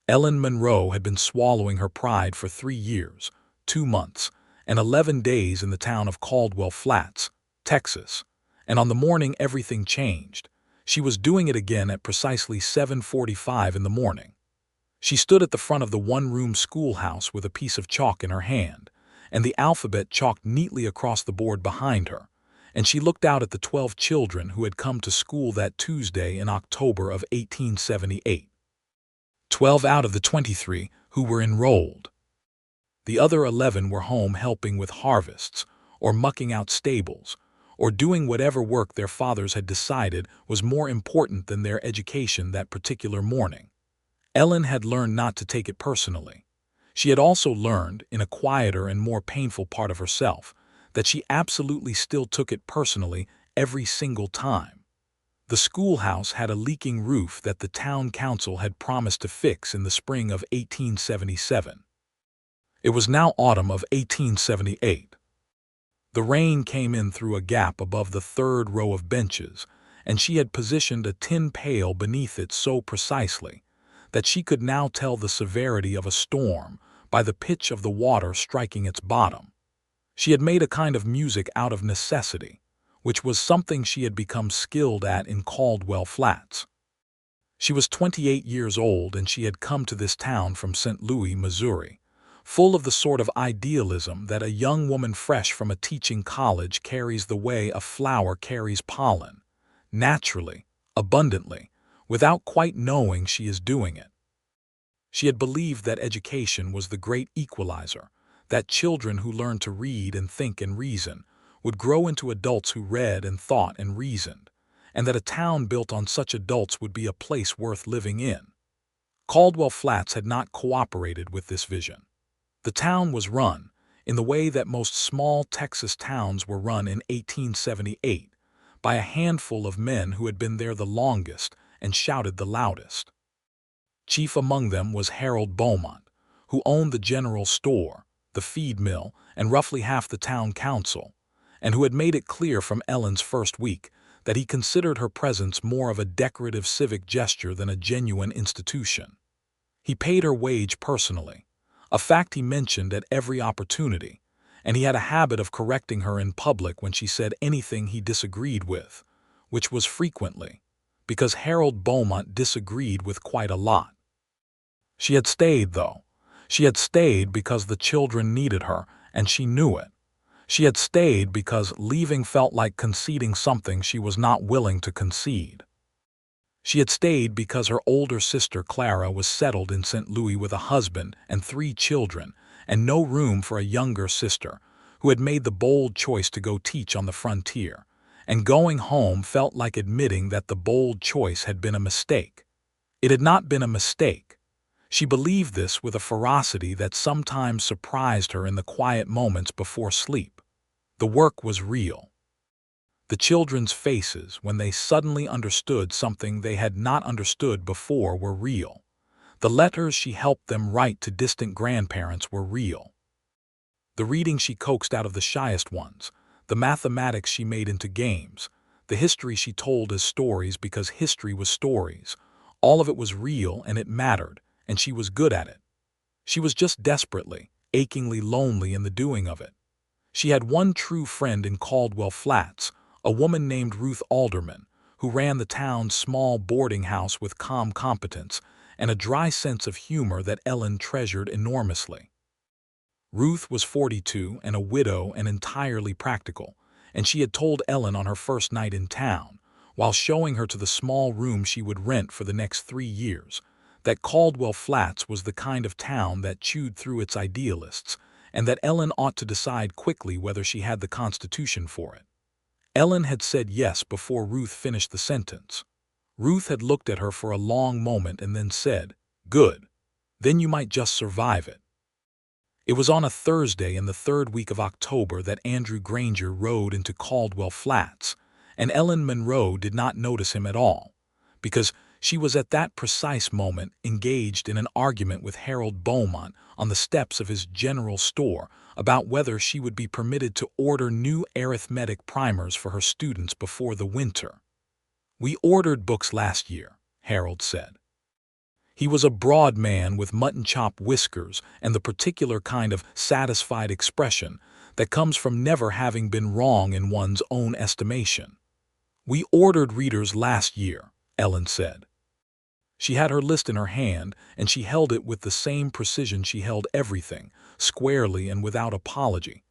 Ellen Monroe had been swallowing her pride for 3 years, 2 months, and 11 days in the town of Caldwell Flats, Texas. And on the morning everything changed. She was doing it again at precisely 7:45 in the morning. She stood at the front of the one-room schoolhouse with a piece of chalk in her hand, and the alphabet chalked neatly across the board behind her, and she looked out at the 12 children who had come to school that Tuesday in October of 1878. 12 out of the 23 who were enrolled. The other 11 were home helping with harvests, or mucking out stables, or doing whatever work their fathers had decided was more important than their education that particular morning. Ellen had learned not to take it personally. She had also learned, in a quieter and more painful part of herself, that she absolutely still took it personally every single time. The schoolhouse had a leaking roof that the town council had promised to fix in the spring of 1877. It was now autumn of 1878. The rain came in through a gap above the third row of benches, and she had positioned a tin pail beneath it so precisely that she could now tell the severity of a storm by the pitch of the water striking its bottom. She had made a kind of music out of necessity, which was something she had become skilled at in Caldwell Flats. She was 28 years old, and she had come to this town from St. Louis, Missouri, full of the sort of idealism that a young woman fresh from a teaching college carries the way a flower carries pollen, naturally, abundantly, without quite knowing she is doing it. She had believed that education was the great equalizer, that children who learned to read and think and reason would grow into adults who read and thought and reasoned, and that a town built on such adults would be a place worth living in. Caldwell Flats had not cooperated with this vision. The town was run, in the way that most small Texas towns were run in 1878, by a handful of men who had been there the longest and shouted the loudest. Chief among them was Harold Beaumont, who owned the general store, the feed mill, and roughly half the town council, and who had made it clear from Ellen's first week that he considered her presence more of a decorative civic gesture than a genuine institution. He paid her wage personally, a fact he mentioned at every opportunity, and he had a habit of correcting her in public when she said anything he disagreed with, which was frequently, because Harold Beaumont disagreed with quite a lot. She had stayed, though. She had stayed because the children needed her, and she knew it. She had stayed because leaving felt like conceding something she was not willing to concede. She had stayed because her older sister Clara was settled in St. Louis with a husband and 3 children, and no room for a younger sister, who had made the bold choice to go teach on the frontier, and going home felt like admitting that the bold choice had been a mistake. It had not been a mistake. She believed this with a ferocity that sometimes surprised her in the quiet moments before sleep. The work was real. The children's faces, when they suddenly understood something they had not understood before, were real. The letters she helped them write to distant grandparents were real. The reading she coaxed out of the shyest ones, the mathematics she made into games, the history she told as stories because history was stories, all of it was real, and it mattered, and she was good at it. She was just desperately, achingly lonely in the doing of it. She had one true friend in Caldwell Flats, a woman named Ruth Alderman, who ran the town's small boarding house with calm competence and a dry sense of humor that Ellen treasured enormously. Ruth was 42 and a widow and entirely practical, and she had told Ellen on her first night in town, while showing her to the small room she would rent for the next 3 years, that Caldwell Flats was the kind of town that chewed through its idealists, and that Ellen ought to decide quickly whether she had the constitution for it. Ellen had said yes before Ruth finished the sentence. Ruth had looked at her for a long moment and then said, "Good. Then you might just survive it." It was on a Thursday in the 3rd week of October that Andrew Granger rode into Caldwell Flats, and Ellen Monroe did not notice him at all, because she was at that precise moment engaged in an argument with Harold Beaumont on the steps of his general store about whether she would be permitted to order new arithmetic primers for her students before the winter. "We ordered books last year," Harold said. He was a broad man with mutton-chop whiskers and the particular kind of satisfied expression that comes from never having been wrong in one's own estimation. "We ordered readers last year," Ellen said. She had her list in her hand, and she held it with the same precision she held everything, squarely and without apology.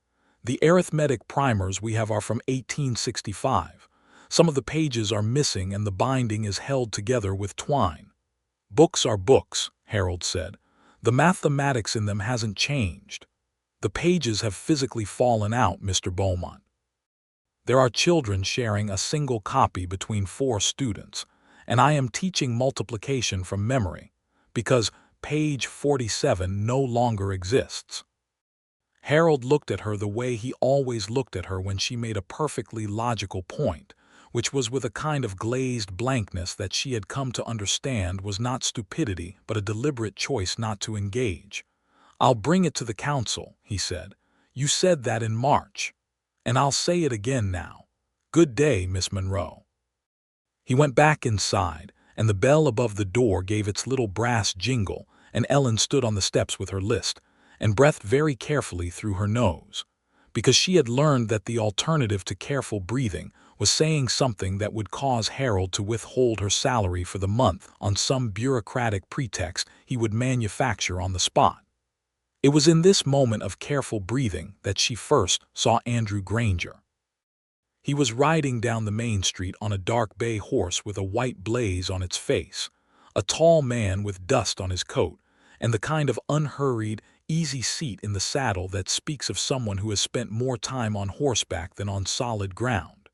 "The arithmetic primers we have are from 1865. Some of the pages are missing and the binding is held together with twine." "Books are books," Harold said. "The mathematics in them hasn't changed. The pages have physically fallen out, Mr. Beaumont. There are children sharing a single copy between 4 students, and I am teaching multiplication from memory, because page 47 no longer exists." Harold looked at her the way he always looked at her when she made a perfectly logical point, which was with a kind of glazed blankness that she had come to understand was not stupidity but a deliberate choice not to engage. "I'll bring it to the council," he said. "You said that in March. And I'll say it again now. Good day, Miss Monroe." He went back inside, and the bell above the door gave its little brass jingle, and Ellen stood on the steps with her list, and breathed very carefully through her nose, because she had learned that the alternative to careful breathing was saying something that would cause Harold to withhold her salary for the month on some bureaucratic pretext he would manufacture on the spot. It was in this moment of careful breathing that she first saw Andrew Granger. He was riding down the main street on a dark bay horse with a white blaze on its face, a tall man with dust on his coat, and the kind of unhurried, easy seat in the saddle that speaks of someone who has spent more time on horseback than on solid ground.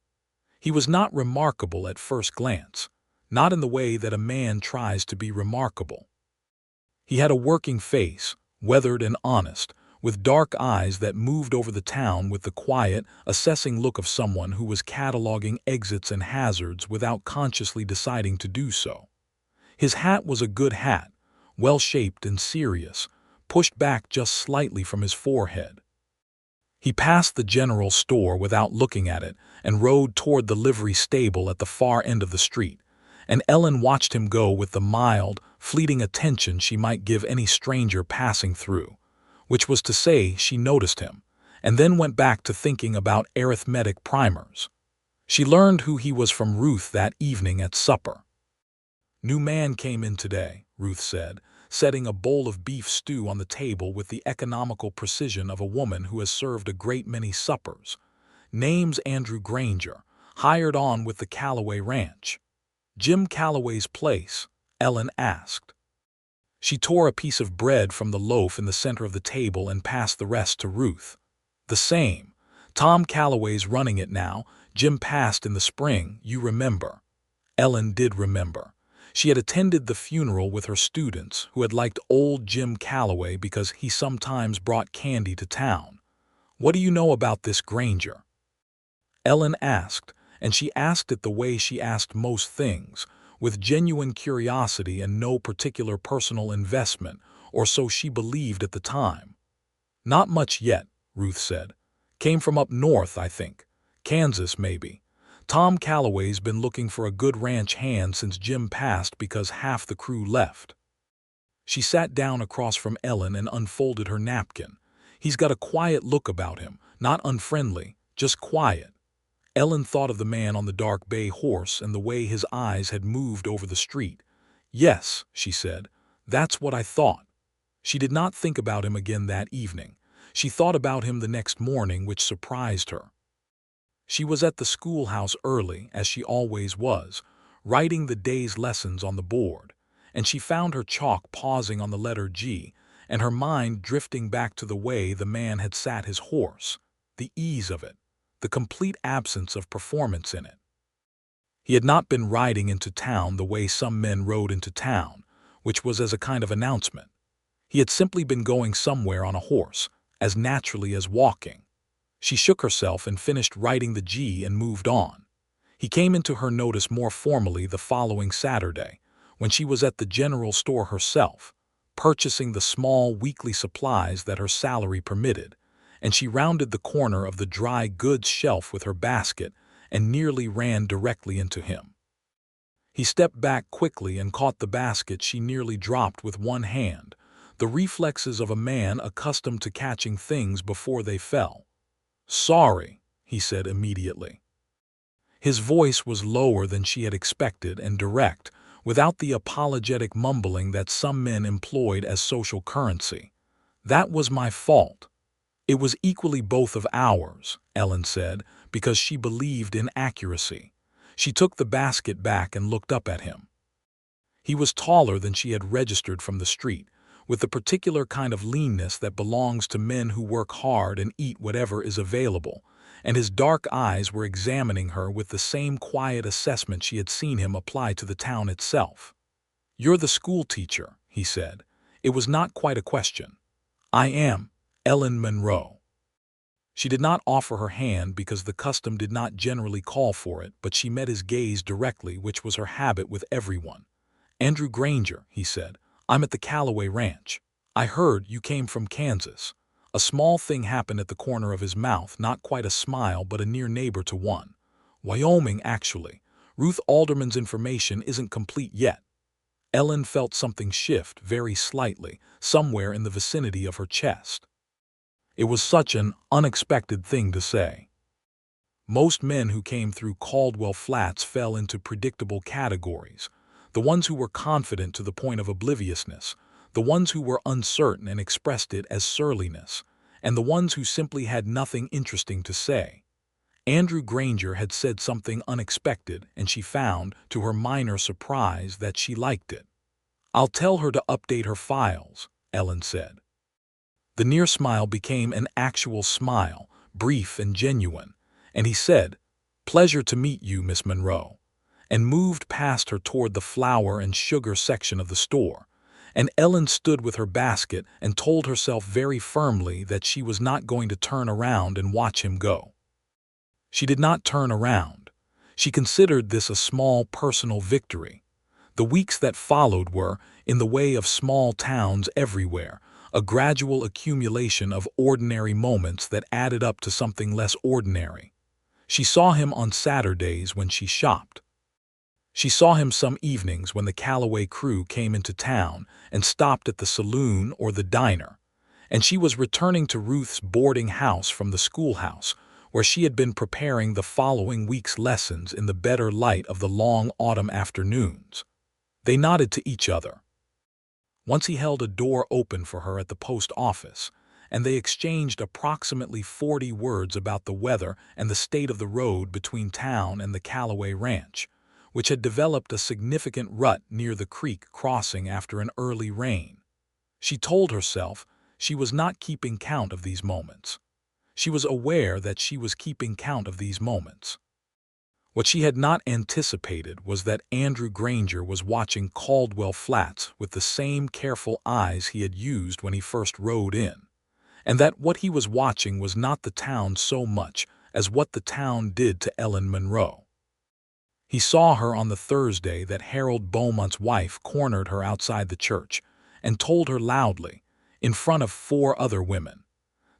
He was not remarkable at first glance, not in the way that a man tries to be remarkable. He had a working face, weathered and honest, with dark eyes that moved over the town with the quiet, assessing look of someone who was cataloging exits and hazards without consciously deciding to do so. His hat was a good hat, well-shaped and serious, pushed back just slightly from his forehead. He passed the general store without looking at it and rode toward the livery stable at the far end of the street, and Ellen watched him go with the mild, fleeting attention she might give any stranger passing through, which was to say she noticed him, and then went back to thinking about arithmetic primers. She learned who he was from Ruth that evening at supper. "New man came in today," Ruth said, setting a bowl of beef stew on the table with the economical precision of a woman who has served a great many suppers. "Name's Andrew Granger, hired on with the Calloway Ranch." "Jim Calloway's place?" Ellen asked. She tore a piece of bread from the loaf in the center of the table and passed the rest to Ruth. "The same. Tom Calloway's running it now. Jim passed in the spring, you remember." Ellen did remember. She had attended the funeral with her students, who had liked old Jim Calloway because he sometimes brought candy to town. "What do you know about this Granger?" Ellen asked, and she asked it the way she asked most things, with genuine curiosity and no particular personal investment, or so she believed at the time. "Not much yet," Ruth said. "Came from up north, I think. Kansas, maybe. Tom Calloway's been looking for a good ranch hand since Jim passed because half the crew left." She sat down across from Ellen and unfolded her napkin. "He's got a quiet look about him, not unfriendly, just quiet." Ellen thought of the man on the dark bay horse and the way his eyes had moved over the street. "Yes," she said, "that's what I thought." She did not think about him again that evening. She thought about him the next morning, which surprised her. She was at the schoolhouse early, as she always was, writing the day's lessons on the board, and she found her chalk pausing on the letter G, and her mind drifting back to the way the man had sat his horse, the ease of it, the complete absence of performance in it. He had not been riding into town the way some men rode into town, which was as a kind of announcement. He had simply been going somewhere on a horse, as naturally as walking. She shook herself and finished writing the G and moved on. He came into her notice more formally the following Saturday, when she was at the general store herself, purchasing the small weekly supplies that her salary permitted, and she rounded the corner of the dry goods shelf with her basket and nearly ran directly into him. He stepped back quickly and caught the basket she nearly dropped with one hand, the reflexes of a man accustomed to catching things before they fell. "Sorry," he said immediately. His voice was lower than she had expected and direct, without the apologetic mumbling that some men employed as social currency. "That was my fault." "It was equally both of ours," Ellen said, because she believed in accuracy. She took the basket back and looked up at him. He was taller than she had registered from the street, with the particular kind of leanness that belongs to men who work hard and eat whatever is available, and his dark eyes were examining her with the same quiet assessment she had seen him apply to the town itself. "You're the schoolteacher," he said. It was not quite a question. "I am, Ellen Monroe." She did not offer her hand because the custom did not generally call for it, but she met his gaze directly, which was her habit with everyone. "Andrew Granger," he said. "I'm at the Callaway Ranch. I heard you came from Kansas." A small thing happened at the corner of his mouth, not quite a smile, but a near neighbor to one. "Wyoming, actually. Ruth Alderman's information isn't complete yet." Ellen felt something shift very slightly, somewhere in the vicinity of her chest. It was such an unexpected thing to say. Most men who came through Caldwell Flats fell into predictable categories: the ones who were confident to the point of obliviousness, the ones who were uncertain and expressed it as surliness, and the ones who simply had nothing interesting to say. Andrew Granger had said something unexpected, and she found, to her minor surprise, that she liked it. "I'll tell her to update her files," Ellen said. The near smile became an actual smile, brief and genuine, and he said, "Pleasure to meet you, Miss Monroe," and moved past her toward the flour and sugar section of the store. And Ellen stood with her basket and told herself very firmly that she was not going to turn around and watch him go. She did not turn around. She considered this a small personal victory. The weeks that followed were, in the way of small towns everywhere, a gradual accumulation of ordinary moments that added up to something less ordinary. She saw him on Saturdays when she shopped. She saw him some evenings when the Callaway crew came into town and stopped at the saloon or the diner. And she was returning to Ruth's boarding house from the schoolhouse, where she had been preparing the following week's lessons in the better light of the long autumn afternoons. They nodded to each other. Once he held a door open for her at the post office, and they exchanged approximately 40 words about the weather and the state of the road between town and the Callaway Ranch, which had developed a significant rut near the creek crossing after an early rain. She told herself she was not keeping count of these moments. She was aware that she was keeping count of these moments. What she had not anticipated was that Andrew Granger was watching Caldwell Flats with the same careful eyes he had used when he first rode in, and that what he was watching was not the town so much as what the town did to Ellen Monroe. He saw her on the Thursday that Harold Beaumont's wife cornered her outside the church and told her loudly, in front of 4 other women,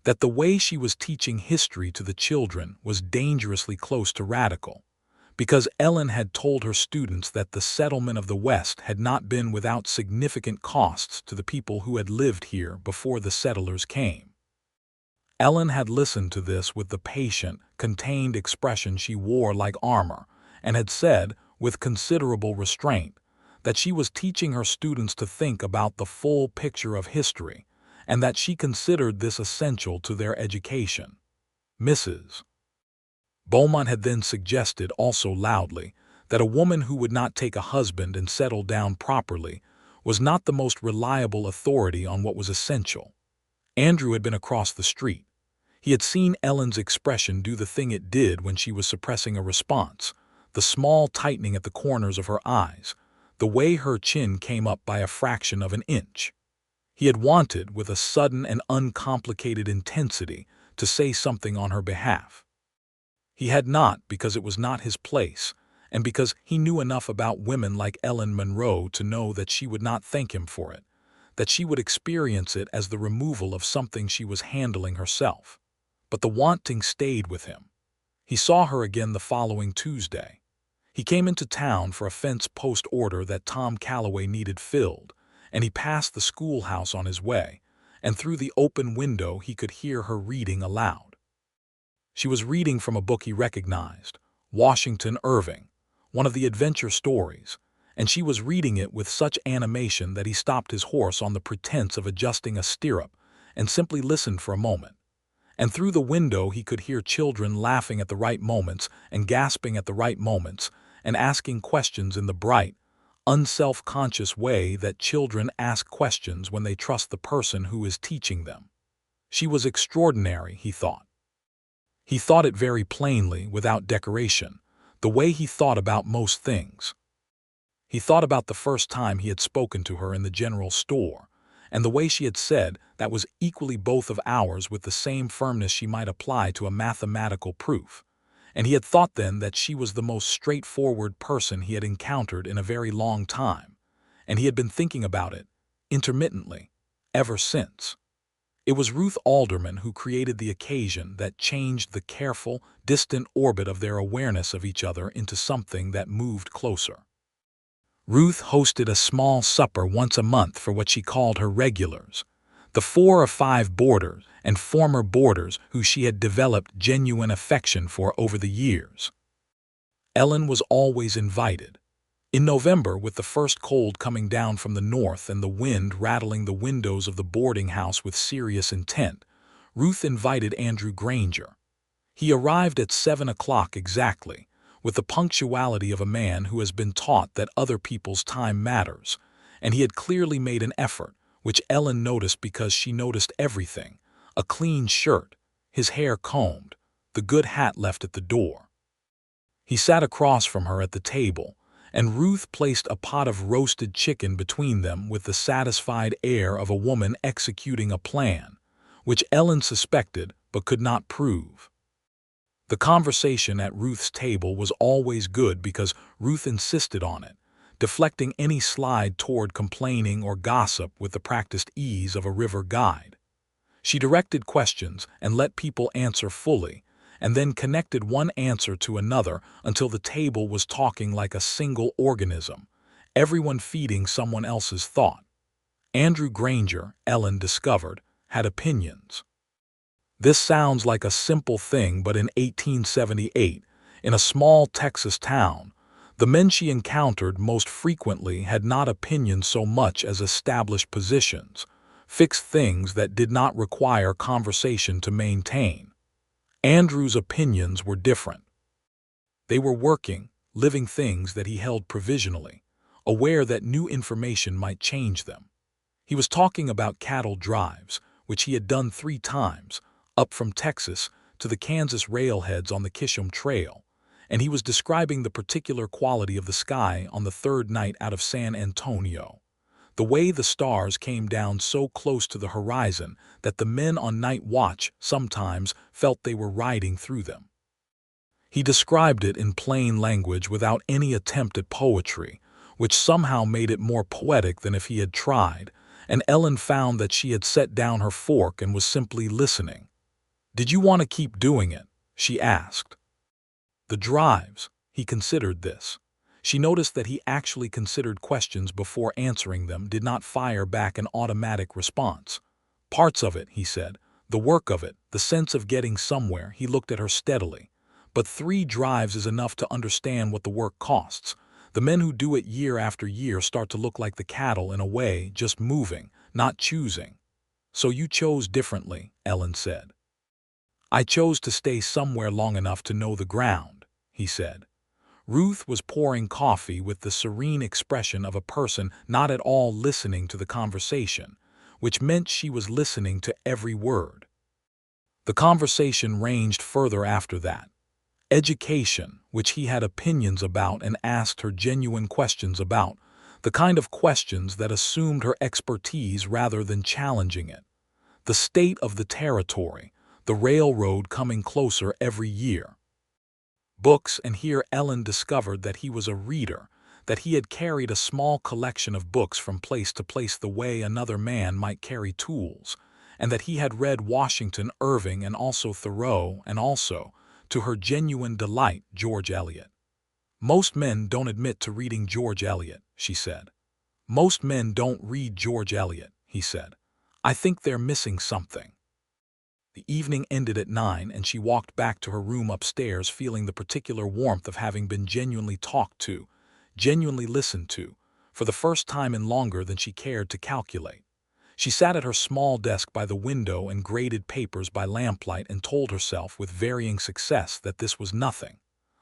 that the way she was teaching history to the children was dangerously close to radical, because Ellen had told her students that the settlement of the West had not been without significant costs to the people who had lived here before the settlers came. Ellen had listened to this with the patient, contained expression she wore like armor, and had said, with considerable restraint, that she was teaching her students to think about the full picture of history, and that she considered this essential to their education. Mrs. Beaumont had then suggested, also loudly, that a woman who would not take a husband and settle down properly was not the most reliable authority on what was essential. Andrew had been across the street. He had seen Ellen's expression do the thing it did when she was suppressing a response, the small tightening at the corners of her eyes, the way her chin came up by a fraction of an inch. He had wanted, with a sudden and uncomplicated intensity, to say something on her behalf. He had not, because it was not his place, and because he knew enough about women like Ellen Monroe to know that she would not thank him for it, that she would experience it as the removal of something she was handling herself. But the wanting stayed with him. He saw her again the following Tuesday. He came into town for a fence post order that Tom Calloway needed filled, and he passed the schoolhouse on his way, and through the open window he could hear her reading aloud. She was reading from a book he recognized, Washington Irving, one of the adventure stories, and she was reading it with such animation that he stopped his horse on the pretense of adjusting a stirrup and simply listened for a moment. And through the window he could hear children laughing at the right moments and gasping at the right moments and asking questions in the bright, unself-conscious way that children ask questions when they trust the person who is teaching them. She was extraordinary, he thought. He thought it very plainly, without decoration, the way he thought about most things. He thought about the first time he had spoken to her in the general store, and the way she had said that was equally both of ours with the same firmness she might apply to a mathematical proof. And he had thought then that she was the most straightforward person he had encountered in a very long time, and he had been thinking about it, intermittently, ever since. It was Ruth Alderman who created the occasion that changed the careful, distant orbit of their awareness of each other into something that moved closer. Ruth hosted a small supper once a month for what she called her regulars, the 4 or 5 boarders and former boarders who she had developed genuine affection for over the years. Ellen was always invited. In November, with the first cold coming down from the north and the wind rattling the windows of the boarding house with serious intent, Ruth invited Andrew Granger. He arrived at 7 o'clock exactly, with the punctuality of a man who has been taught that other people's time matters, and he had clearly made an effort, which Ellen noticed because she noticed everything: a clean shirt, his hair combed, the good hat left at the door. He sat across from her at the table, and Ruth placed a pot of roasted chicken between them with the satisfied air of a woman executing a plan, which Ellen suspected but could not prove. The conversation at Ruth's table was always good because Ruth insisted on it, deflecting any slide toward complaining or gossip with the practiced ease of a river guide. She directed questions and let people answer fully, and then connected one answer to another until the table was talking like a single organism, everyone feeding someone else's thought. Andrew Granger, Ellen discovered, had opinions. This sounds like a simple thing, but in 1878, in a small Texas town, the men she encountered most frequently had not opinions so much as established positions, fixed things that did not require conversation to maintain. Andrew's opinions were different. They were working, living things that he held provisionally, aware that new information might change them. He was talking about cattle drives, which he had done 3 times, up from Texas to the Kansas railheads on the Kishom Trail, and he was describing the particular quality of the sky on the 3rd night out of San Antonio, the way the stars came down so close to the horizon that the men on night watch sometimes felt they were riding through them. He described it in plain language without any attempt at poetry, which somehow made it more poetic than if he had tried, and Ellen found that she had set down her fork and was simply listening. "Did you want to keep doing it?" she asked. The drives, he considered this. She noticed that he actually considered questions before answering them, did not fire back an automatic response. "Parts of it," he said, "the work of it, the sense of getting somewhere." He looked at her steadily. "But 3 drives is enough to understand what the work costs. The men who do it year after year start to look like the cattle in a way, just moving, not choosing." "So you chose differently," Ellen said. "I chose to stay somewhere long enough to know the ground," he said. Ruth was pouring coffee with the serene expression of a person not at all listening to the conversation, which meant she was listening to every word. The conversation ranged further after that. Education, which he had opinions about and asked her genuine questions about, the kind of questions that assumed her expertise rather than challenging it. The state of the territory, the railroad coming closer every year. Books, and here Ellen discovered that he was a reader, that he had carried a small collection of books from place to place the way another man might carry tools, and that he had read Washington Irving and also Thoreau and also, to her genuine delight, George Eliot. Most men don't admit to reading George Eliot, she said. Most men don't read George Eliot, he said. I think they're missing something. The evening ended at 9 and she walked back to her room upstairs feeling the particular warmth of having been genuinely talked to, genuinely listened to, for the first time in longer than she cared to calculate. She sat at her small desk by the window and graded papers by lamplight and told herself with varying success that this was nothing.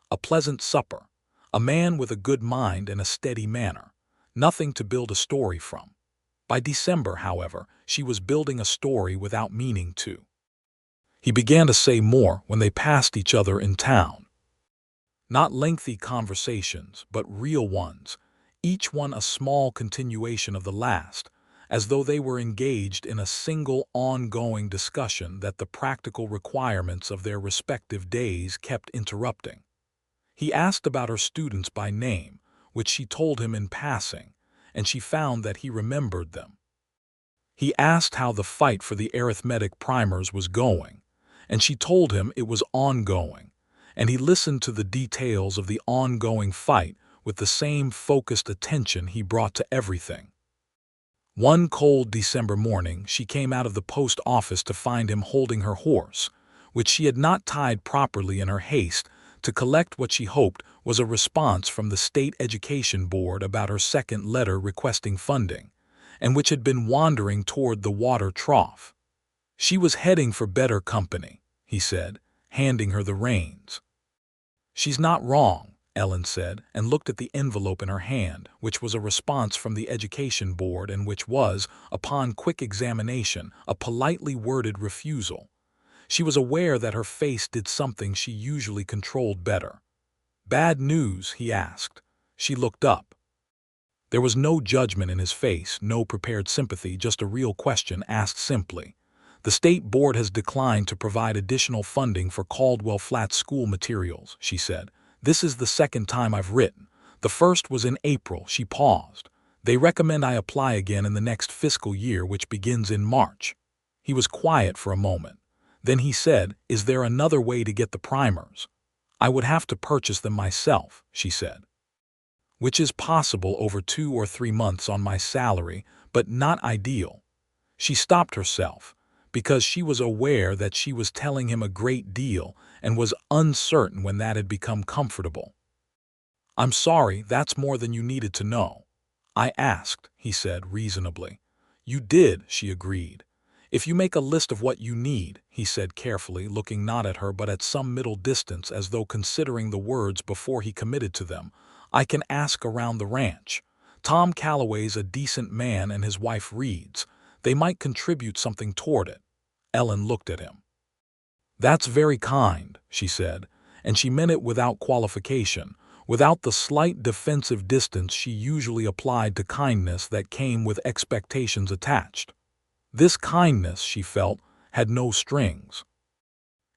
A pleasant supper, a man with a good mind and a steady manner, nothing to build a story from. By December, however, she was building a story without meaning to. He began to say more when they passed each other in town. Not lengthy conversations, but real ones, each one a small continuation of the last, as though they were engaged in a single ongoing discussion that the practical requirements of their respective days kept interrupting. He asked about her students by name, which she told him in passing, and she found that he remembered them. He asked how the fight for the arithmetic primers was going, and she told him it was ongoing, and he listened to the details of the ongoing fight with the same focused attention he brought to everything. One cold December morning, she came out of the post office to find him holding her horse, which she had not tied properly in her haste to collect what she hoped was a response from the State Education Board about her second letter requesting funding, and which had been wandering toward the water trough. She was heading for better company, he said, handing her the reins. She's not wrong, Ellen said, and looked at the envelope in her hand, which was a response from the Education Board and which was, upon quick examination, a politely worded refusal. She was aware that her face did something she usually controlled better. Bad news, he asked. She looked up. There was no judgment in his face, no prepared sympathy, just a real question asked simply. The State Board has declined to provide additional funding for Caldwell Flats school materials, she said. This is the second time I've written. The first was in April. She paused. They recommend I apply again in the next fiscal year, which begins in March. He was quiet for a moment. Then he said, "Is there another way to get the primers?" "I would have to purchase them myself," she said. "Which is possible over 2 or 3 months on my salary, but not ideal." She stopped herself, because she was aware that she was telling him a great deal and was uncertain when that had become comfortable. "I'm sorry, that's more than you needed to know." "I asked," he said reasonably. "You did," she agreed. "If you make a list of what you need," he said carefully, looking not at her but at some middle distance as though considering the words before he committed to them, "I can ask around the ranch. Tom Calloway's a decent man and his wife reads. They might contribute something toward it." Ellen looked at him. "That's very kind," she said, and she meant it without qualification, without the slight defensive distance she usually applied to kindness that came with expectations attached. This kindness, she felt, had no strings.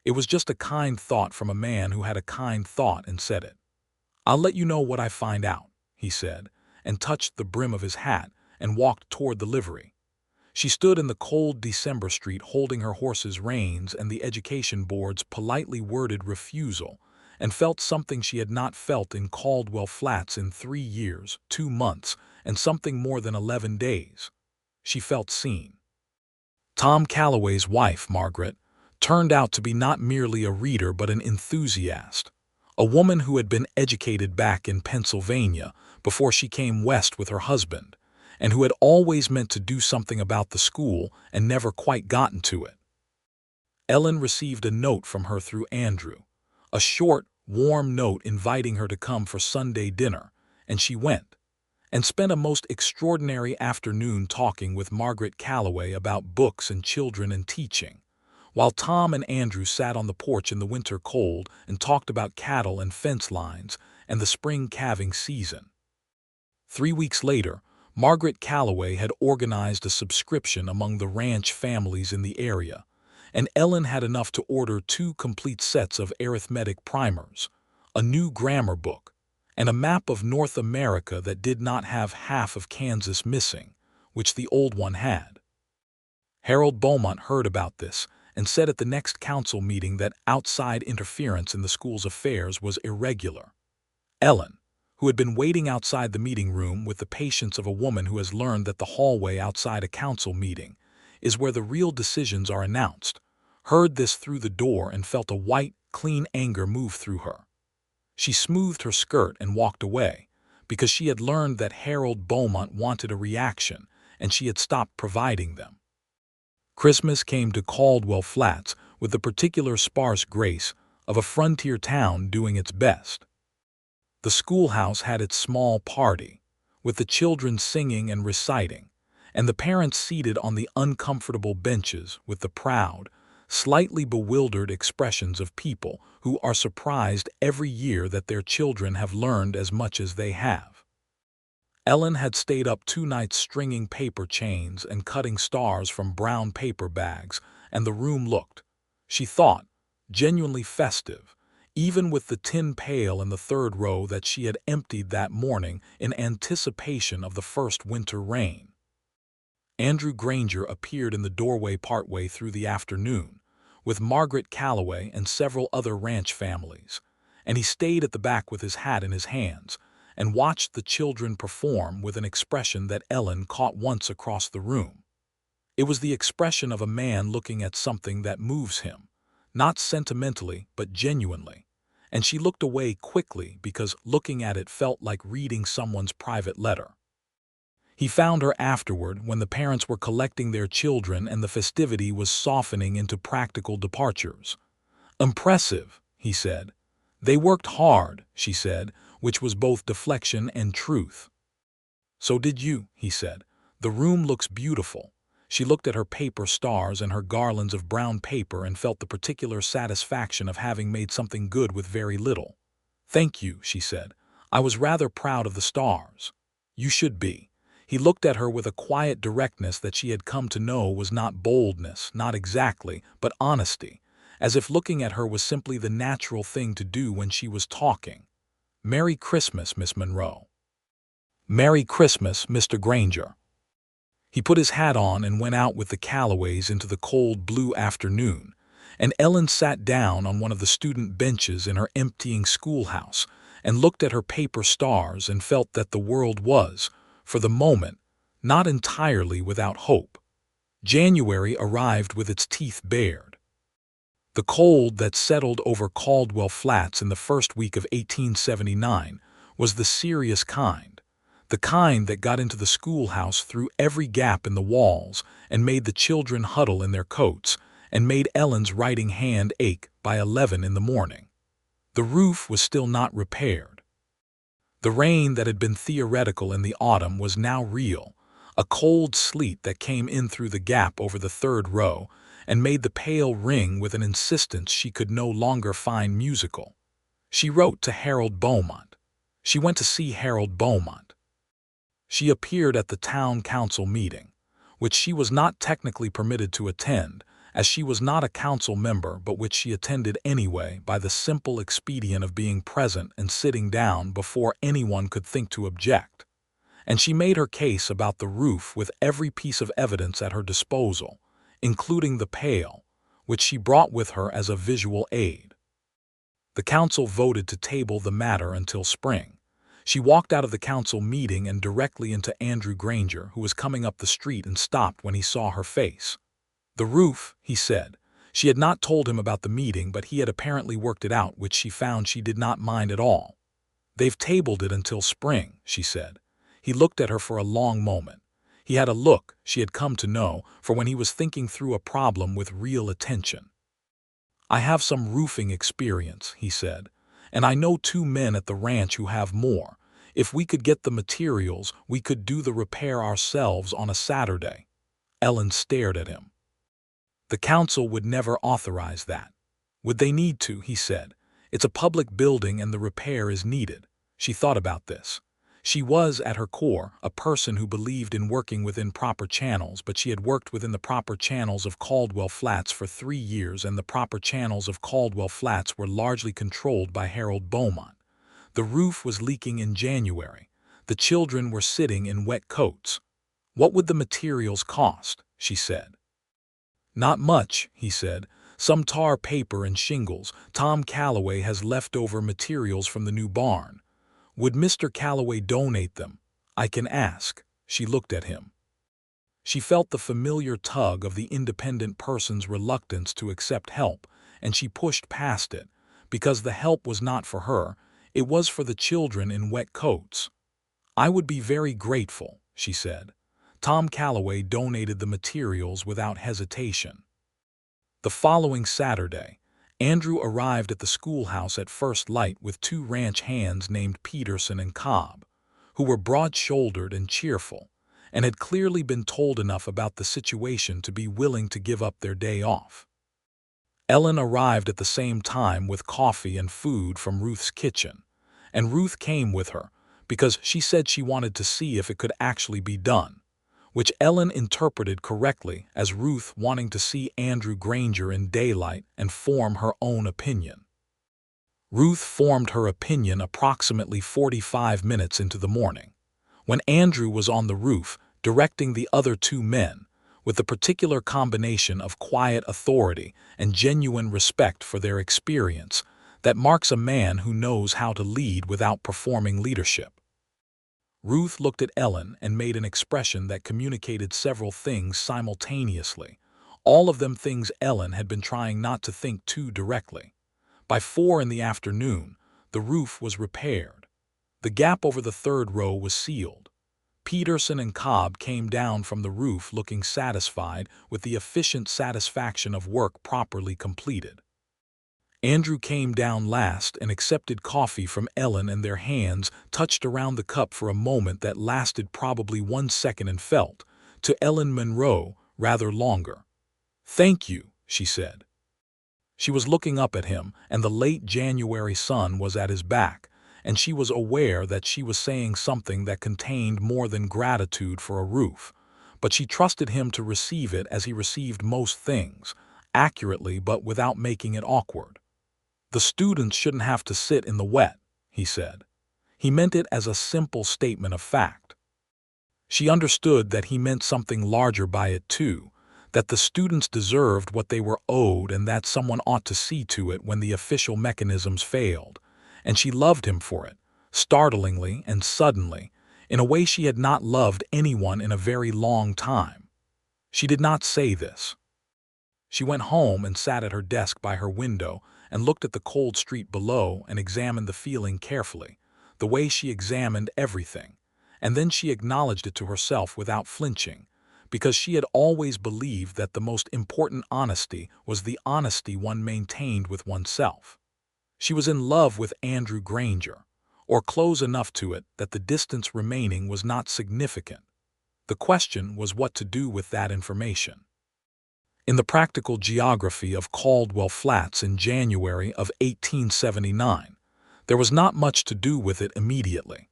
It was just a kind thought from a man who had a kind thought and said it. "I'll let you know what I find out," he said, and touched the brim of his hat and walked toward the livery. She stood in the cold December street holding her horse's reins and the Education Board's politely worded refusal, and felt something she had not felt in Caldwell Flats in 3 years, 2 months, and something more than 11 days. She felt seen. Tom Calloway's wife, Margaret, turned out to be not merely a reader but an enthusiast, a woman who had been educated back in Pennsylvania before she came west with her husband, and who had always meant to do something about the school and never quite gotten to it. Ellen received a note from her through Andrew, a short, warm note inviting her to come for Sunday dinner, and she went, and spent a most extraordinary afternoon talking with Margaret Calloway about books and children and teaching, while Tom and Andrew sat on the porch in the winter cold and talked about cattle and fence lines and the spring calving season. 3 weeks later, Margaret Calloway had organized a subscription among the ranch families in the area, and Ellen had enough to order 2 complete sets of arithmetic primers, a new grammar book, and a map of North America that did not have half of Kansas missing, which the old one had. Harold Beaumont heard about this and said at the next council meeting that outside interference in the school's affairs was irregular. Ellen, who had been waiting outside the meeting room with the patience of a woman who has learned that the hallway outside a council meeting is where the real decisions are announced, heard this through the door and felt a white, clean anger move through her. She smoothed her skirt and walked away, because she had learned that Harold Beaumont wanted a reaction, and she had stopped providing them. Christmas came to Caldwell Flats with the particular sparse grace of a frontier town doing its best. The schoolhouse had its small party, with the children singing and reciting, and the parents seated on the uncomfortable benches with the proud, slightly bewildered expressions of people who are surprised every year that their children have learned as much as they have. Ellen had stayed up 2 nights stringing paper chains and cutting stars from brown paper bags, and the room looked, she thought, genuinely festive, even with the tin pail in the 3rd row that she had emptied that morning in anticipation of the first winter rain. Andrew Granger appeared in the doorway partway through the afternoon, with Margaret Calloway and several other ranch families, and he stayed at the back with his hat in his hands and watched the children perform with an expression that Ellen caught once across the room. It was the expression of a man looking at something that moves him, not sentimentally but genuinely, and she looked away quickly because looking at it felt like reading someone's private letter. He found her afterward when the parents were collecting their children and the festivity was softening into practical departures. "Impressive," he said. "They worked hard," she said, which was both deflection and truth. "So did you," he said. "The room looks beautiful." She looked at her paper stars and her garlands of brown paper and felt the particular satisfaction of having made something good with very little. "Thank you," she said. "I was rather proud of the stars." "You should be." He looked at her with a quiet directness that she had come to know was not boldness, not exactly, but honesty, as if looking at her was simply the natural thing to do when she was talking. "Merry Christmas, Miss Monroe." "Merry Christmas, Mr. Granger." He put his hat on and went out with the Calloways into the cold blue afternoon, and Ellen sat down on one of the student benches in her emptying schoolhouse and looked at her paper stars and felt that the world was, for the moment, not entirely without hope. January arrived with its teeth bared. The cold that settled over Caldwell Flats in the first week of 1879 was the serious kind, the kind that got into the schoolhouse through every gap in the walls and made the children huddle in their coats and made Ellen's writing hand ache by 11 in the morning. The roof was still not repaired. The rain that had been theoretical in the autumn was now real, a cold sleet that came in through the gap over the 3rd row and made the pail ring with an insistence she could no longer find musical. She wrote to Harold Beaumont. She went to see Harold Beaumont. She appeared at the town council meeting, which she was not technically permitted to attend, as she was not a council member, but which she attended anyway by the simple expedient of being present and sitting down before anyone could think to object. And she made her case about the roof with every piece of evidence at her disposal, including the pail, which she brought with her as a visual aid. The council voted to table the matter until spring. She walked out of the council meeting and directly into Andrew Granger, who was coming up the street, and stopped when he saw her face. "The roof," he said. She had not told him about the meeting, but he had apparently worked it out, which she found she did not mind at all. "They've tabled it until spring," she said. He looked at her for a long moment. He had a look, she had come to know, for when he was thinking through a problem with real attention. "I have some roofing experience," he said, "and I know 2 men at the ranch who have more. If we could get the materials, we could do the repair ourselves on a Saturday." Ellen stared at him. "The council would never authorize that." "Would they need to?" he said. "It's a public building and the repair is needed." She thought about this. She was, at her core, a person who believed in working within proper channels, but she had worked within the proper channels of Caldwell Flats for 3 years, and the proper channels of Caldwell Flats were largely controlled by Harold Beaumont. The roof was leaking in January. The children were sitting in wet coats. "What would the materials cost?" she said. "Not much," he said. "Some tar paper and shingles. Tom Calloway has leftover materials from the new barn. Would Mr. Calloway donate them? I can ask. She looked at him. She felt the familiar tug of the independent person's reluctance to accept help, and she pushed past it, because the help was not for her, it was for the children in wet coats. I would be very grateful, she said. Tom Calloway donated the materials without hesitation. The following Saturday, Andrew arrived at the schoolhouse at first light with two ranch hands named Peterson and Cobb, who were broad-shouldered and cheerful, and had clearly been told enough about the situation to be willing to give up their day off. Ellen arrived at the same time with coffee and food from Ruth's kitchen, and Ruth came with her because she said she wanted to see if it could actually be done, which Ellen interpreted correctly as Ruth wanting to see Andrew Granger in daylight and form her own opinion. Ruth formed her opinion approximately 45 minutes into the morning, when Andrew was on the roof directing the other two men, with the particular combination of quiet authority and genuine respect for their experience that marks a man who knows how to lead without performing leadership. Ruth looked at Ellen and made an expression that communicated several things simultaneously, all of them things Ellen had been trying not to think too directly. By 4 in the afternoon, the roof was repaired. The gap over the third row was sealed. Peterson and Cobb came down from the roof looking satisfied with the efficient satisfaction of work properly completed. Andrew came down last and accepted coffee from Ellen, and their hands touched around the cup for a moment that lasted probably 1 second and felt, to Ellen Monroe, rather longer. "Thank you," she said. She was looking up at him, and the late January sun was at his back, and she was aware that she was saying something that contained more than gratitude for a roof, but she trusted him to receive it as he received most things, accurately but without making it awkward. "The students shouldn't have to sit in the wet," he said. He meant it as a simple statement of fact. She understood that he meant something larger by it too, that the students deserved what they were owed and that someone ought to see to it when the official mechanisms failed, and she loved him for it, startlingly and suddenly, in a way she had not loved anyone in a very long time. She did not say this. She went home and sat at her desk by her window and looked at the cold street below and examined the feeling carefully, the way she examined everything, and then she acknowledged it to herself without flinching, because she had always believed that the most important honesty was the honesty one maintained with oneself. She was in love with Andrew Granger, or close enough to it that the distance remaining was not significant. The question was what to do with that information. In the practical geography of Caldwell Flats in January of 1879, there was not much to do with it immediately.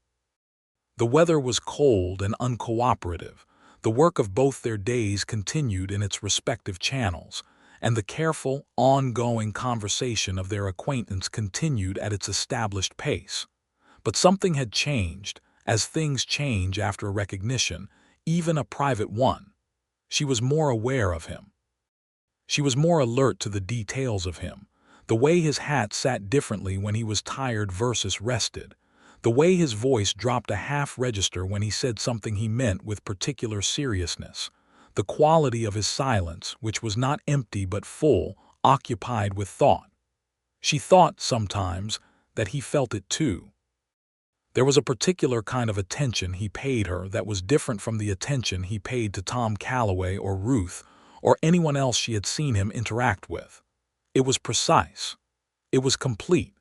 The weather was cold and uncooperative, the work of both their days continued in its respective channels, and the careful, ongoing conversation of their acquaintance continued at its established pace. But something had changed, as things change after a recognition, even a private one. She was more aware of him. She was more alert to the details of him, the way his hat sat differently when he was tired versus rested, the way his voice dropped a half register when he said something he meant with particular seriousness, the quality of his silence, which was not empty but full, occupied with thought. She thought, sometimes, that he felt it too. There was a particular kind of attention he paid her that was different from the attention he paid to Tom Calloway or Ruth, or anyone else she had seen him interact with. It was precise. It was complete.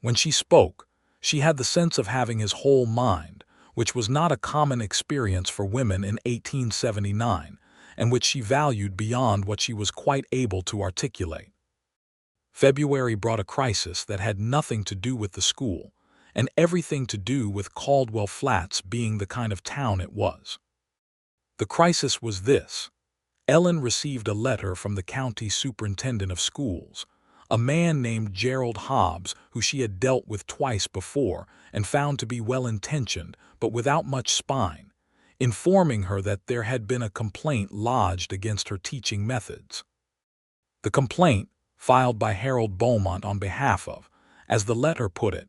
When she spoke, she had the sense of having his whole mind, which was not a common experience for women in 1879, and which she valued beyond what she was quite able to articulate. February brought a crisis that had nothing to do with the school, and everything to do with Caldwell Flats being the kind of town it was. The crisis was this. Ellen received a letter from the county superintendent of schools, a man named Gerald Hobbs, who she had dealt with twice before and found to be well-intentioned but without much spine, informing her that there had been a complaint lodged against her teaching methods. The complaint, filed by Harold Beaumont on behalf of, as the letter put it,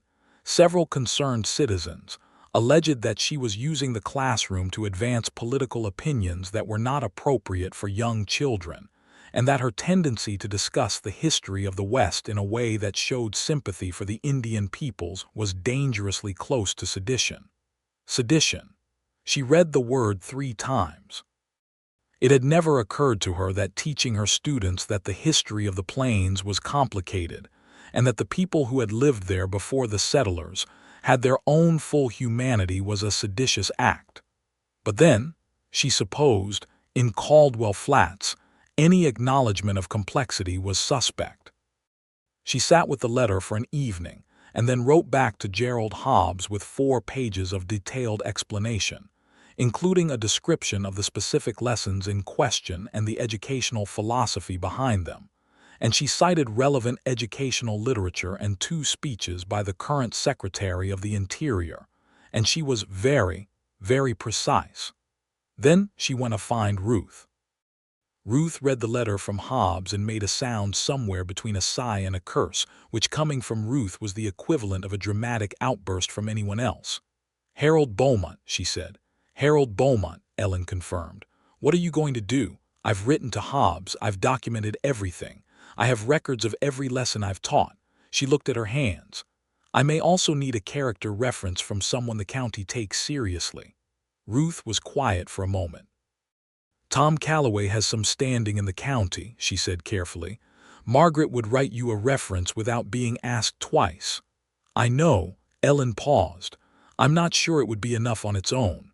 Several concerned citizens alleged that she was using the classroom to advance political opinions that were not appropriate for young children, and that her tendency to discuss the history of the West in a way that showed sympathy for the Indian peoples was dangerously close to sedition. Sedition. She read the word 3 times. It had never occurred to her that teaching her students that the history of the plains was complicated, and that the people who had lived there before the settlers had their own full humanity was a seditious act. But then, she supposed, in Caldwell Flats, any acknowledgement of complexity was suspect. She sat with the letter for an evening, and then wrote back to Gerald Hobbs with 4 pages of detailed explanation, including a description of the specific lessons in question and the educational philosophy behind them. And she cited relevant educational literature and 2 speeches by the current Secretary of the Interior, and she was very, very precise. Then she went to find Ruth. Ruth read the letter from Hobbs and made a sound somewhere between a sigh and a curse, which coming from Ruth was the equivalent of a dramatic outburst from anyone else. "Harold Beaumont," she said. "Harold Beaumont," Ellen confirmed. "What are you going to do? I've written to Hobbs. I've documented everything. I have records of every lesson I've taught." She looked at her hands. "I may also need a character reference from someone the county takes seriously." Ruth was quiet for a moment. "Tom Calloway has some standing in the county," she said carefully. "Margaret would write you a reference without being asked twice." "I know," Ellen paused. "I'm not sure it would be enough on its own."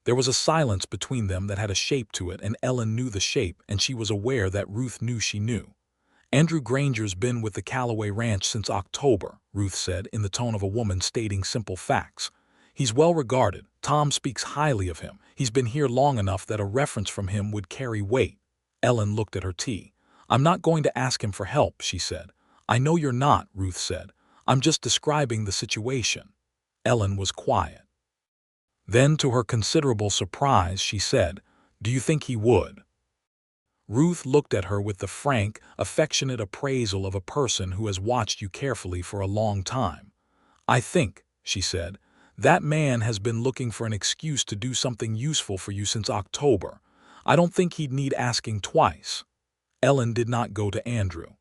There was a silence between them that had a shape to it, and Ellen knew the shape, and she was aware that Ruth knew she knew. "Andrew Granger's been with the Calloway Ranch since October," Ruth said, in the tone of a woman stating simple facts. "He's well regarded. Tom speaks highly of him. He's been here long enough that a reference from him would carry weight." Ellen looked at her tea. "I'm not going to ask him for help," she said. "I know you're not," Ruth said. "I'm just describing the situation." Ellen was quiet. Then, to her considerable surprise, she said, "Do you think he would?" Ruth looked at her with the frank, affectionate appraisal of a person who has watched you carefully for a long time. "I think," she said, "that man has been looking for an excuse to do something useful for you since October. I don't think he'd need asking twice." Ellen did not go to Andrew.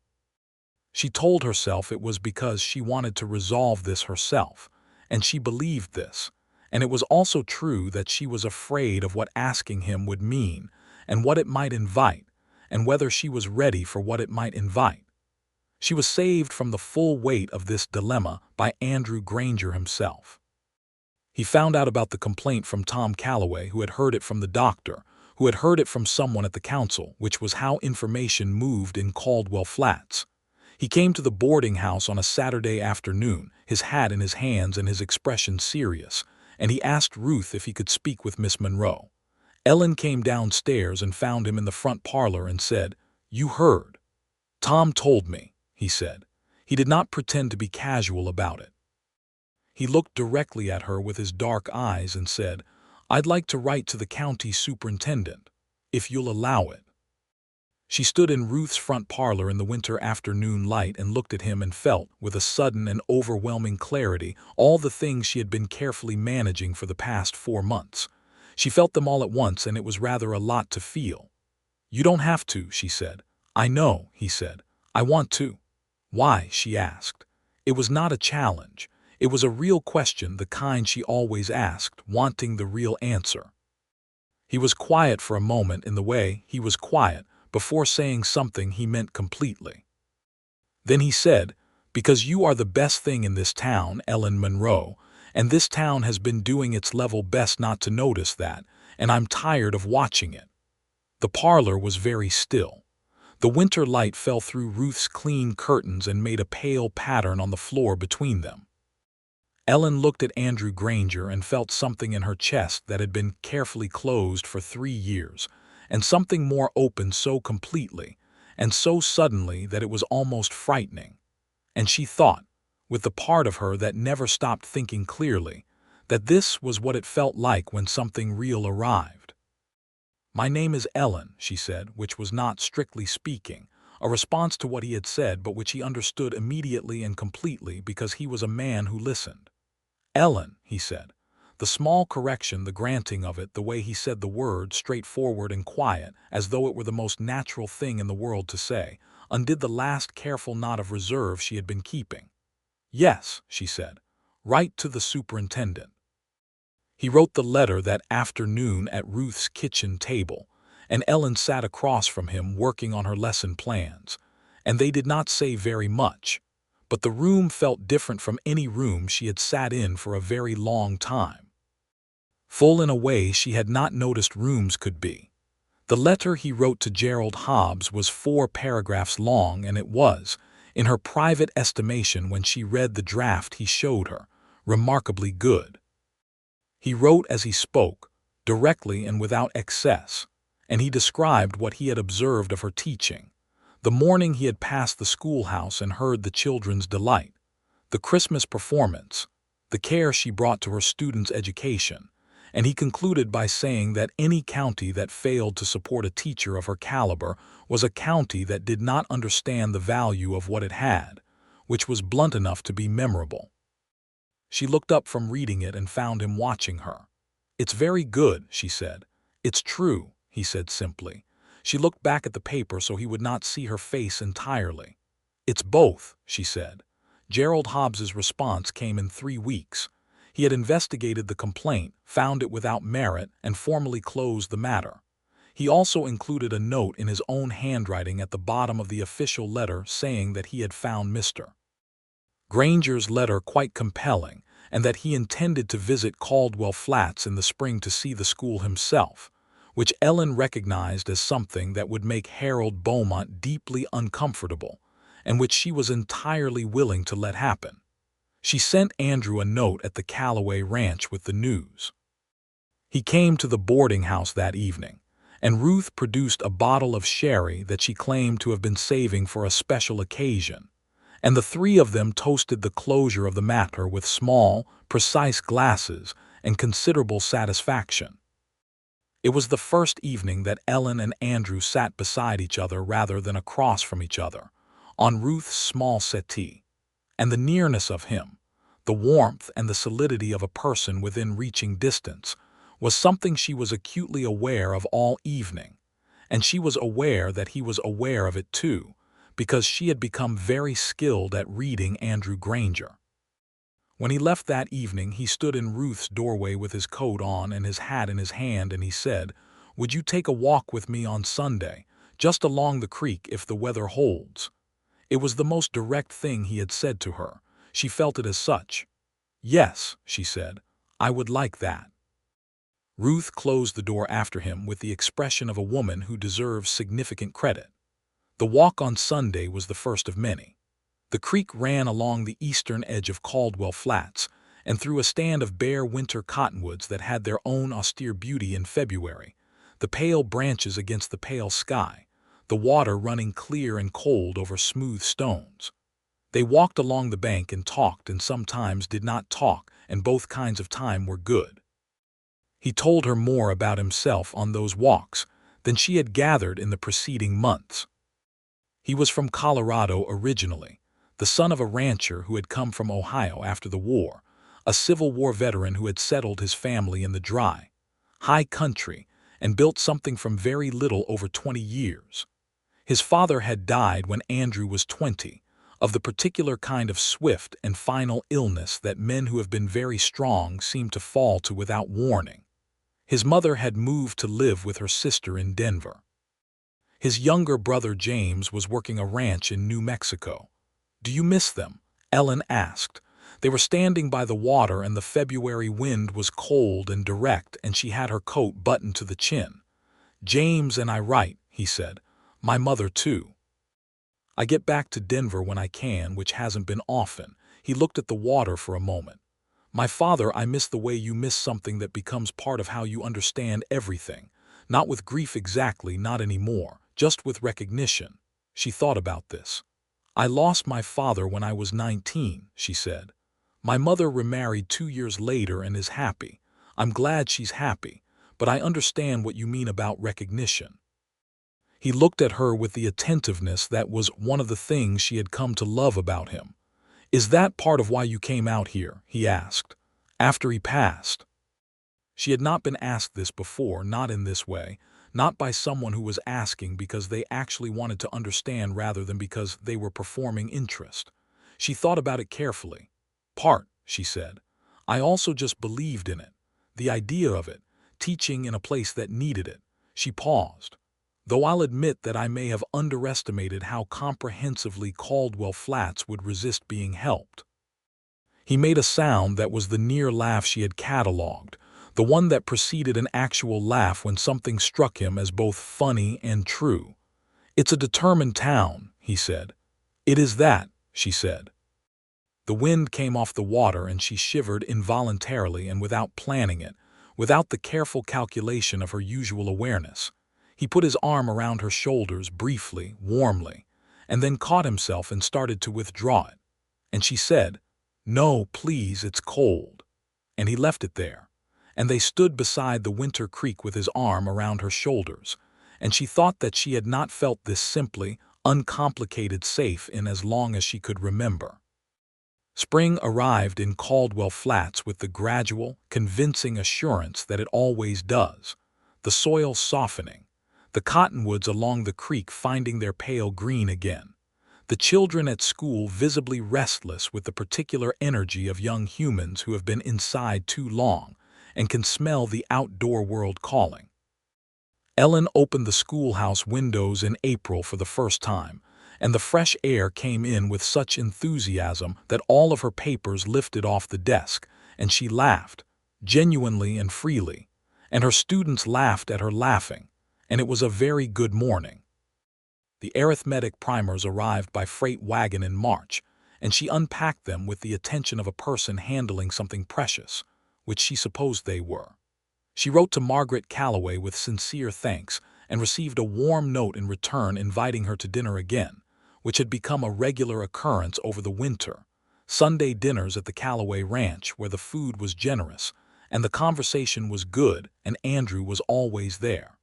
She told herself it was because she wanted to resolve this herself, and she believed this. And it was also true that she was afraid of what asking him would mean, and what it might invite, and whether she was ready for what it might invite. She was saved from the full weight of this dilemma by Andrew Granger himself. He found out about the complaint from Tom Calloway, who had heard it from the doctor, who had heard it from someone at the council, which was how information moved in Caldwell Flats. He came to the boarding house on a Saturday afternoon, his hat in his hands and his expression serious, and he asked Ruth if he could speak with Miss Monroe. Ellen came downstairs and found him in the front parlor and said, "You heard." "Tom told me," he said. He did not pretend to be casual about it. He looked directly at her with his dark eyes and said, "I'd like to write to the county superintendent, if you'll allow it." She stood in Ruth's front parlor in the winter afternoon light and looked at him and felt, with a sudden and overwhelming clarity, all the things she had been carefully managing for the past 4 months. She felt them all at once, and it was rather a lot to feel. "You don't have to," she said. "I know," he said. "I want to." "Why?" she asked. It was not a challenge. It was a real question, the kind she always asked, wanting the real answer. He was quiet for a moment in the way he was quiet, before saying something he meant completely. Then he said, "Because you are the best thing in this town, Ellen Monroe, and this town has been doing its level best not to notice that, and I'm tired of watching it." The parlor was very still. The winter light fell through Ruth's clean curtains and made a pale pattern on the floor between them. Ellen looked at Andrew Granger and felt something in her chest that had been carefully closed for 3 years, and something more opened so completely and so suddenly that it was almost frightening. And she thought, with the part of her that never stopped thinking clearly, that this was what it felt like when something real arrived. "My name is Ellen," she said, which was not, strictly speaking, a response to what he had said but which he understood immediately and completely because he was a man who listened. "Ellen," he said. The small correction, the granting of it, the way he said the word, straightforward and quiet, as though it were the most natural thing in the world to say, undid the last careful knot of reserve she had been keeping. "Yes," she said. "Write to the superintendent." He wrote the letter that afternoon at Ruth's kitchen table, and Ellen sat across from him working on her lesson plans, and they did not say very much, but the room felt different from any room she had sat in for a very long time. Full in a way she had not noticed rooms could be. The letter he wrote to Gerald Hobbs was 4 paragraphs long, and it was, in her private estimation when she read the draft he showed her, remarkably good. He wrote as he spoke, directly and without excess, and he described what he had observed of her teaching, the morning he had passed the schoolhouse and heard the children's delight, the Christmas performance, the care she brought to her students' education, and he concluded by saying that any county that failed to support a teacher of her caliber was a county that did not understand the value of what it had, which was blunt enough to be memorable. She looked up from reading it and found him watching her. "It's very good," she said. "It's true," he said simply. She looked back at the paper so he would not see her face entirely. "It's both," she said. Gerald Hobbs's response came in 3 weeks. He had investigated the complaint, found it without merit, and formally closed the matter. He also included a note in his own handwriting at the bottom of the official letter saying that he had found Mr. Granger's letter quite compelling, and that he intended to visit Caldwell Flats in the spring to see the school himself, which Ellen recognized as something that would make Harold Beaumont deeply uncomfortable, and which she was entirely willing to let happen. She sent Andrew a note at the Callaway Ranch with the news. He came to the boarding house that evening, and Ruth produced a bottle of sherry that she claimed to have been saving for a special occasion, and the 3 of them toasted the closure of the matter with small, precise glasses and considerable satisfaction. It was the first evening that Ellen and Andrew sat beside each other rather than across from each other, on Ruth's small settee, and the nearness of him, the warmth and the solidity of a person within reaching distance, was something she was acutely aware of all evening, and she was aware that he was aware of it too, because she had become very skilled at reading Andrew Granger. When he left that evening, he stood in Ruth's doorway with his coat on and his hat in his hand, and he said, "Would you take a walk with me on Sunday, just along the creek if the weather holds?" It was the most direct thing he had said to her. She felt it as such. "Yes," she said, "I would like that." Ruth closed the door after him with the expression of a woman who deserves significant credit. The walk on Sunday was the first of many. The creek ran along the eastern edge of Caldwell Flats and through a stand of bare winter cottonwoods that had their own austere beauty in February, the pale branches against the pale sky, the water running clear and cold over smooth stones. They walked along the bank and talked and sometimes did not talk, and both kinds of time were good. He told her more about himself on those walks than she had gathered in the preceding months. He was from Colorado originally, the son of a rancher who had come from Ohio after the war, a Civil War veteran who had settled his family in the dry, high country and built something from very little over 20 years. His father had died when Andrew was 20, of the particular kind of swift and final illness that men who have been very strong seem to fall to without warning. His mother had moved to live with her sister in Denver. His younger brother James was working a ranch in New Mexico. "Do you miss them?" Ellen asked. They were standing by the water and the February wind was cold and direct and she had her coat buttoned to the chin. "James and I write," he said. "My mother too. I get back to Denver when I can, which hasn't been often." He looked at the water for a moment. "My father, I miss the way you miss something that becomes part of how you understand everything. Not with grief exactly, not anymore, just with recognition." She thought about this. "I lost my father when I was 19, she said. "My mother remarried 2 years later and is happy. I'm glad she's happy, but I understand what you mean about recognition." He looked at her with the attentiveness that was one of the things she had come to love about him. "Is that part of why you came out here?" he asked, after he passed. She had not been asked this before, not in this way, not by someone who was asking because they actually wanted to understand rather than because they were performing interest. She thought about it carefully. "Part," she said. "I also just believed in it. The idea of it, teaching in a place that needed it." She paused. "Though I'll admit that I may have underestimated how comprehensively Caldwell Flats would resist being helped." He made a sound that was the near laugh she had catalogued, the one that preceded an actual laugh when something struck him as both funny and true. "It's a determined town," he said. "It is that," she said. The wind came off the water and she shivered involuntarily and without planning it, without the careful calculation of her usual awareness. He put his arm around her shoulders briefly, warmly, and then caught himself and started to withdraw it. And she said, "No, please, it's cold." And he left it there. And they stood beside the winter creek with his arm around her shoulders, and she thought that she had not felt this simply, uncomplicated safe in as long as she could remember. Spring arrived in Caldwell Flats with the gradual, convincing assurance that it always does, the soil softening, the cottonwoods along the creek finding their pale green again, the children at school visibly restless with the particular energy of young humans who have been inside too long and can smell the outdoor world calling. Ellen opened the schoolhouse windows in April for the first time, and the fresh air came in with such enthusiasm that all of her papers lifted off the desk, and she laughed, genuinely and freely, and her students laughed at her laughing, and it was a very good morning. The arithmetic primers arrived by freight wagon in March, and she unpacked them with the attention of a person handling something precious, which she supposed they were. She wrote to Margaret Calloway with sincere thanks and received a warm note in return inviting her to dinner again, which had become a regular occurrence over the winter, Sunday dinners at the Calloway Ranch where the food was generous and the conversation was good and Andrew was always there.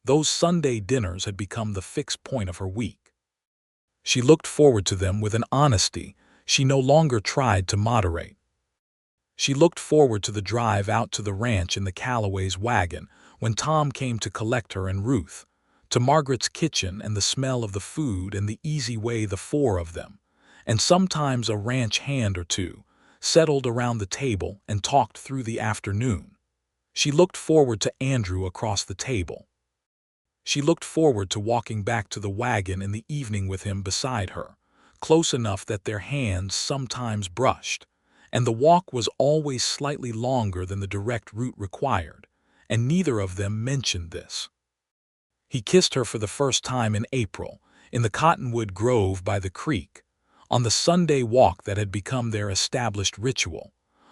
Those Sunday dinners had become the fixed point of her week. She looked forward to them with an honesty she no longer tried to moderate. She looked forward to the drive out to the ranch in the Calloway's wagon when Tom came to collect her and Ruth, to Margaret's kitchen and the smell of the food and the easy way the four of them, and sometimes a ranch hand or two, settled around the table and talked through the afternoon. She looked forward to Andrew across the table. She looked forward to walking back to the wagon in the evening with him beside her, close enough that their hands sometimes brushed, and the walk was always slightly longer than the direct route required, and neither of them mentioned this. He kissed her for the first time in April, in the cottonwood grove by the creek, on the Sunday walk that had become their established ritual,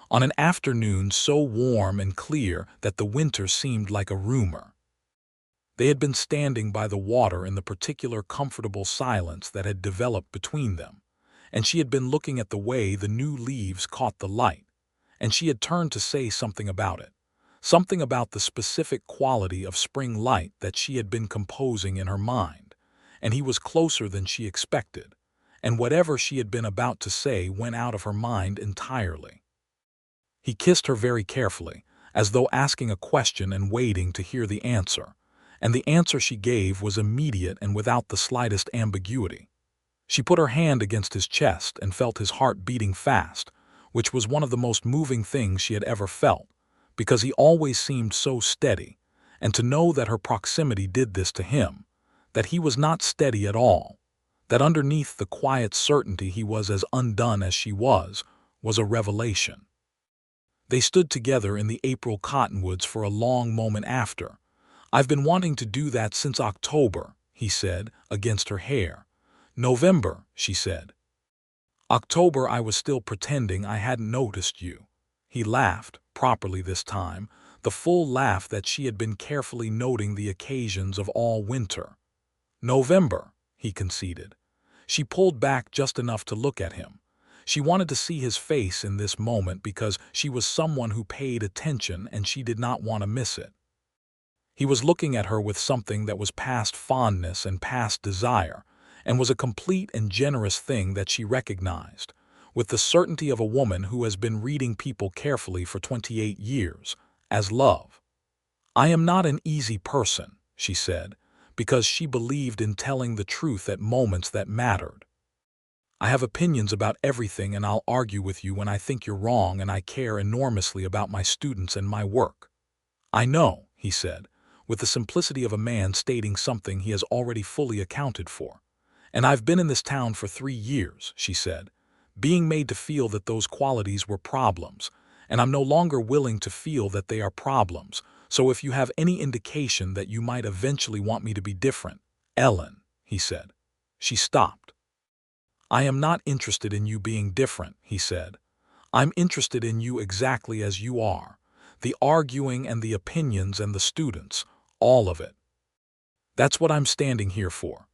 on an afternoon so warm and clear that the winter seemed like a rumor. They had been standing by the water in the particular comfortable silence that had developed between them, and she had been looking at the way the new leaves caught the light, and she had turned to say something about it, something about the specific quality of spring light that she had been composing in her mind, and he was closer than she expected, and whatever she had been about to say went out of her mind entirely. He kissed her very carefully, as though asking a question and waiting to hear the answer, and the answer she gave was immediate and without the slightest ambiguity. She put her hand against his chest and felt his heart beating fast, which was one of the most moving things she had ever felt, because he always seemed so steady, and to know that her proximity did this to him, that he was not steady at all, that underneath the quiet certainty he was as undone as she was a revelation. They stood together in the April cottonwoods for a long moment after. "I've been wanting to do that since October," he said, against her hair. "November," she said. "October I was still pretending I hadn't noticed you." He laughed, properly this time, the full laugh that she had been carefully noting the occasions of all winter. "November," he conceded. She pulled back just enough to look at him. She wanted to see his face in this moment because she was someone who paid attention and she did not want to miss it. He was looking at her with something that was past fondness and past desire, and was a complete and generous thing that she recognized, with the certainty of a woman who has been reading people carefully for 28 years, as love. "I am not an easy person," she said, because she believed in telling the truth at moments that mattered. "I have opinions about everything, and I'll argue with you when I think you're wrong, and I care enormously about my students and my work." "I know," he said, with the simplicity of a man stating something he has already fully accounted for. "And I've been in this town for 3 years," she said, being made to feel that those qualities were problems, "and I'm no longer willing to feel that they are problems, so if you have any indication that you might eventually want me to be different—" "Ellen," he said. She stopped. "I am not interested in you being different," he said. "I'm interested in you exactly as you are. The arguing and the opinions and the students, all of it. That's what I'm standing here for."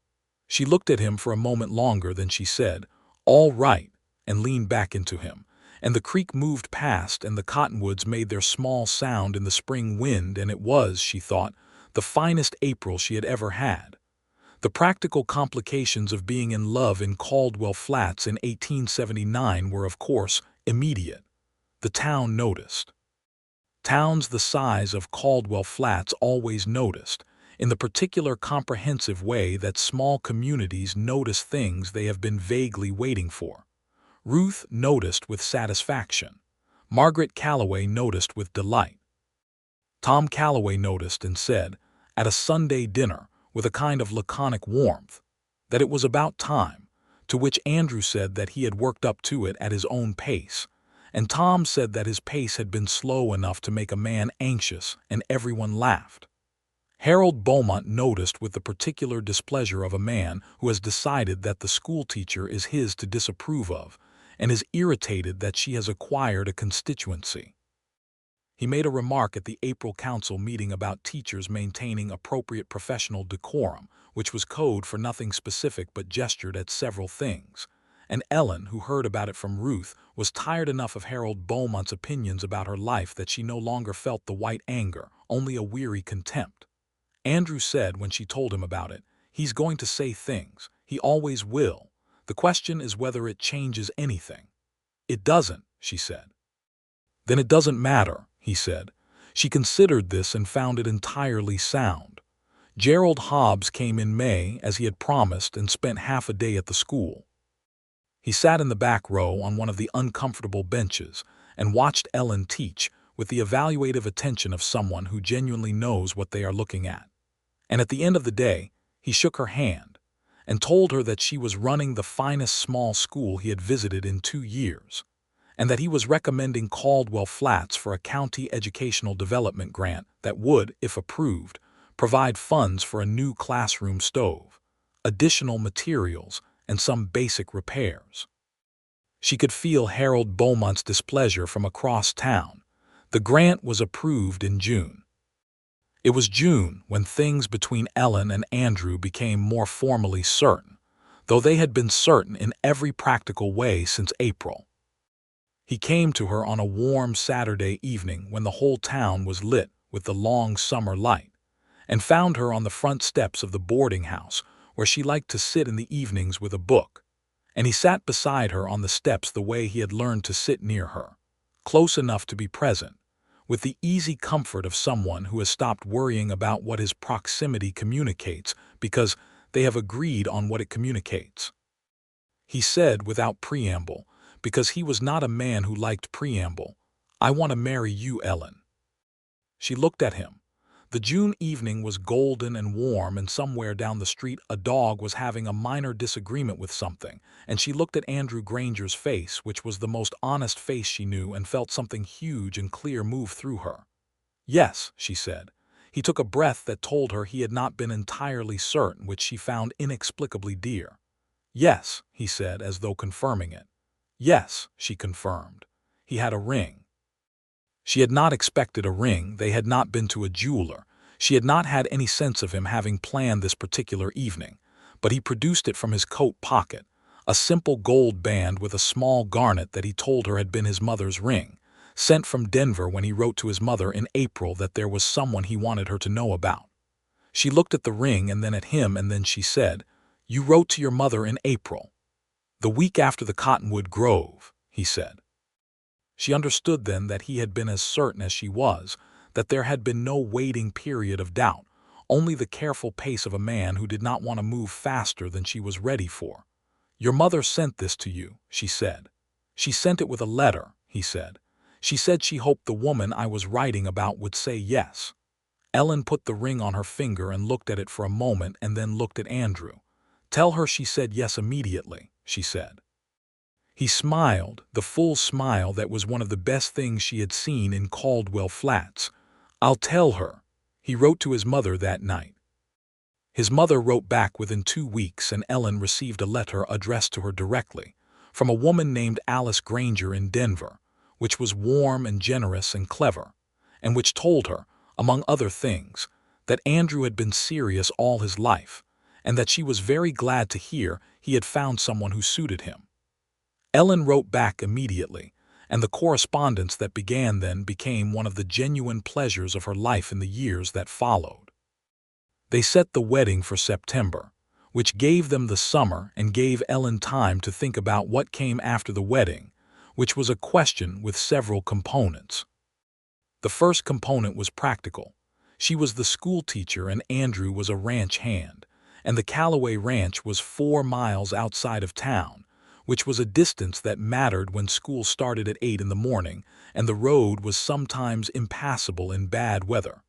She looked at him for a moment longer, then she said, "All right," and leaned back into him, and the creek moved past and the cottonwoods made their small sound in the spring wind, and it was, she thought, the finest April she had ever had. The practical complications of being in love in Caldwell Flats in 1879 were, of course, immediate. The town noticed. Towns the size of Caldwell Flats always noticed, in the particular comprehensive way that small communities notice things they have been vaguely waiting for. Ruth noticed with satisfaction. Margaret Calloway noticed with delight. Tom Calloway noticed and said, at a Sunday dinner, with a kind of laconic warmth, that it was about time, to which Andrew said that he had worked up to it at his own pace, and Tom said that his pace had been slow enough to make a man anxious, and everyone laughed. Harold Beaumont noticed with the particular displeasure of a man who has decided that the schoolteacher is his to disapprove of, and is irritated that she has acquired a constituency. He made a remark at the April council meeting about teachers maintaining appropriate professional decorum, which was code for nothing specific but gestured at several things. And Ellen, who heard about it from Ruth, was tired enough of Harold Beaumont's opinions about her life that she no longer felt the white anger, only a weary contempt. Andrew said when she told him about it, "He's going to say things. He always will. The question is whether it changes anything." "It doesn't," she said. "Then it doesn't matter," he said. She considered this and found it entirely sound. Gerald Hobbs came in May, as he had promised, and spent half a day at the school. He sat in the back row on one of the uncomfortable benches and watched Ellen teach with the evaluative attention of someone who genuinely knows what they are looking at. And at the end of the day, he shook her hand and told her that she was running the finest small school he had visited in 2 years, and that he was recommending Caldwell Flats for a county educational development grant that would, if approved, provide funds for a new classroom stove, additional materials, and some basic repairs. She could feel Harold Beaumont's displeasure from across town. The grant was approved in June. It was June when things between Ellen and Andrew became more formally certain, though they had been certain in every practical way since April. He came to her on a warm Saturday evening when the whole town was lit with the long summer light, and found her on the front steps of the boarding house where she liked to sit in the evenings with a book, and he sat beside her on the steps the way he had learned to sit near her, close enough to be present, with the easy comfort of someone who has stopped worrying about what his proximity communicates because they have agreed on what it communicates. He said without preamble, because he was not a man who liked preamble, "I want to marry you, Ellen." She looked at him. The June evening was golden and warm, and somewhere down the street a dog was having a minor disagreement with something, and she looked at Andrew Granger's face, which was the most honest face she knew, and felt something huge and clear move through her. "Yes," she said. He took a breath that told her he had not been entirely certain, which she found inexplicably dear. "Yes," he said, as though confirming it. "Yes," she confirmed. He had a ring. She had not expected a ring. They had not been to a jeweler. She had not had any sense of him having planned this particular evening, but he produced it from his coat pocket, a simple gold band with a small garnet that he told her had been his mother's ring, sent from Denver when he wrote to his mother in April that there was someone he wanted her to know about. She looked at the ring and then at him, and then she said, "You wrote to your mother in April." "The week after the Cottonwood Grove," he said. She understood then that he had been as certain as she was, that there had been no waiting period of doubt, only the careful pace of a man who did not want to move faster than she was ready for. "Your mother sent this to you," she said. "She sent it with a letter," he said. "She said she hoped the woman I was writing about would say yes." Ellen put the ring on her finger and looked at it for a moment and then looked at Andrew. "Tell her she said yes immediately," she said. He smiled, the full smile that was one of the best things she had seen in Caldwell Flats. "I'll tell her," he wrote to his mother that night. His mother wrote back within 2 weeks, and Ellen received a letter addressed to her directly, from a woman named Alice Granger in Denver, which was warm and generous and clever, and which told her, among other things, that Andrew had been serious all his life, and that she was very glad to hear he had found someone who suited him. Ellen wrote back immediately, and the correspondence that began then became one of the genuine pleasures of her life in the years that followed. They set the wedding for September, which gave them the summer and gave Ellen time to think about what came after the wedding, which was a question with several components. The first component was practical. She was the schoolteacher and Andrew was a ranch hand, and the Callaway Ranch was 4 miles outside of town, which was a distance that mattered when school started at 8 in the morning, and the road was sometimes impassable in bad weather.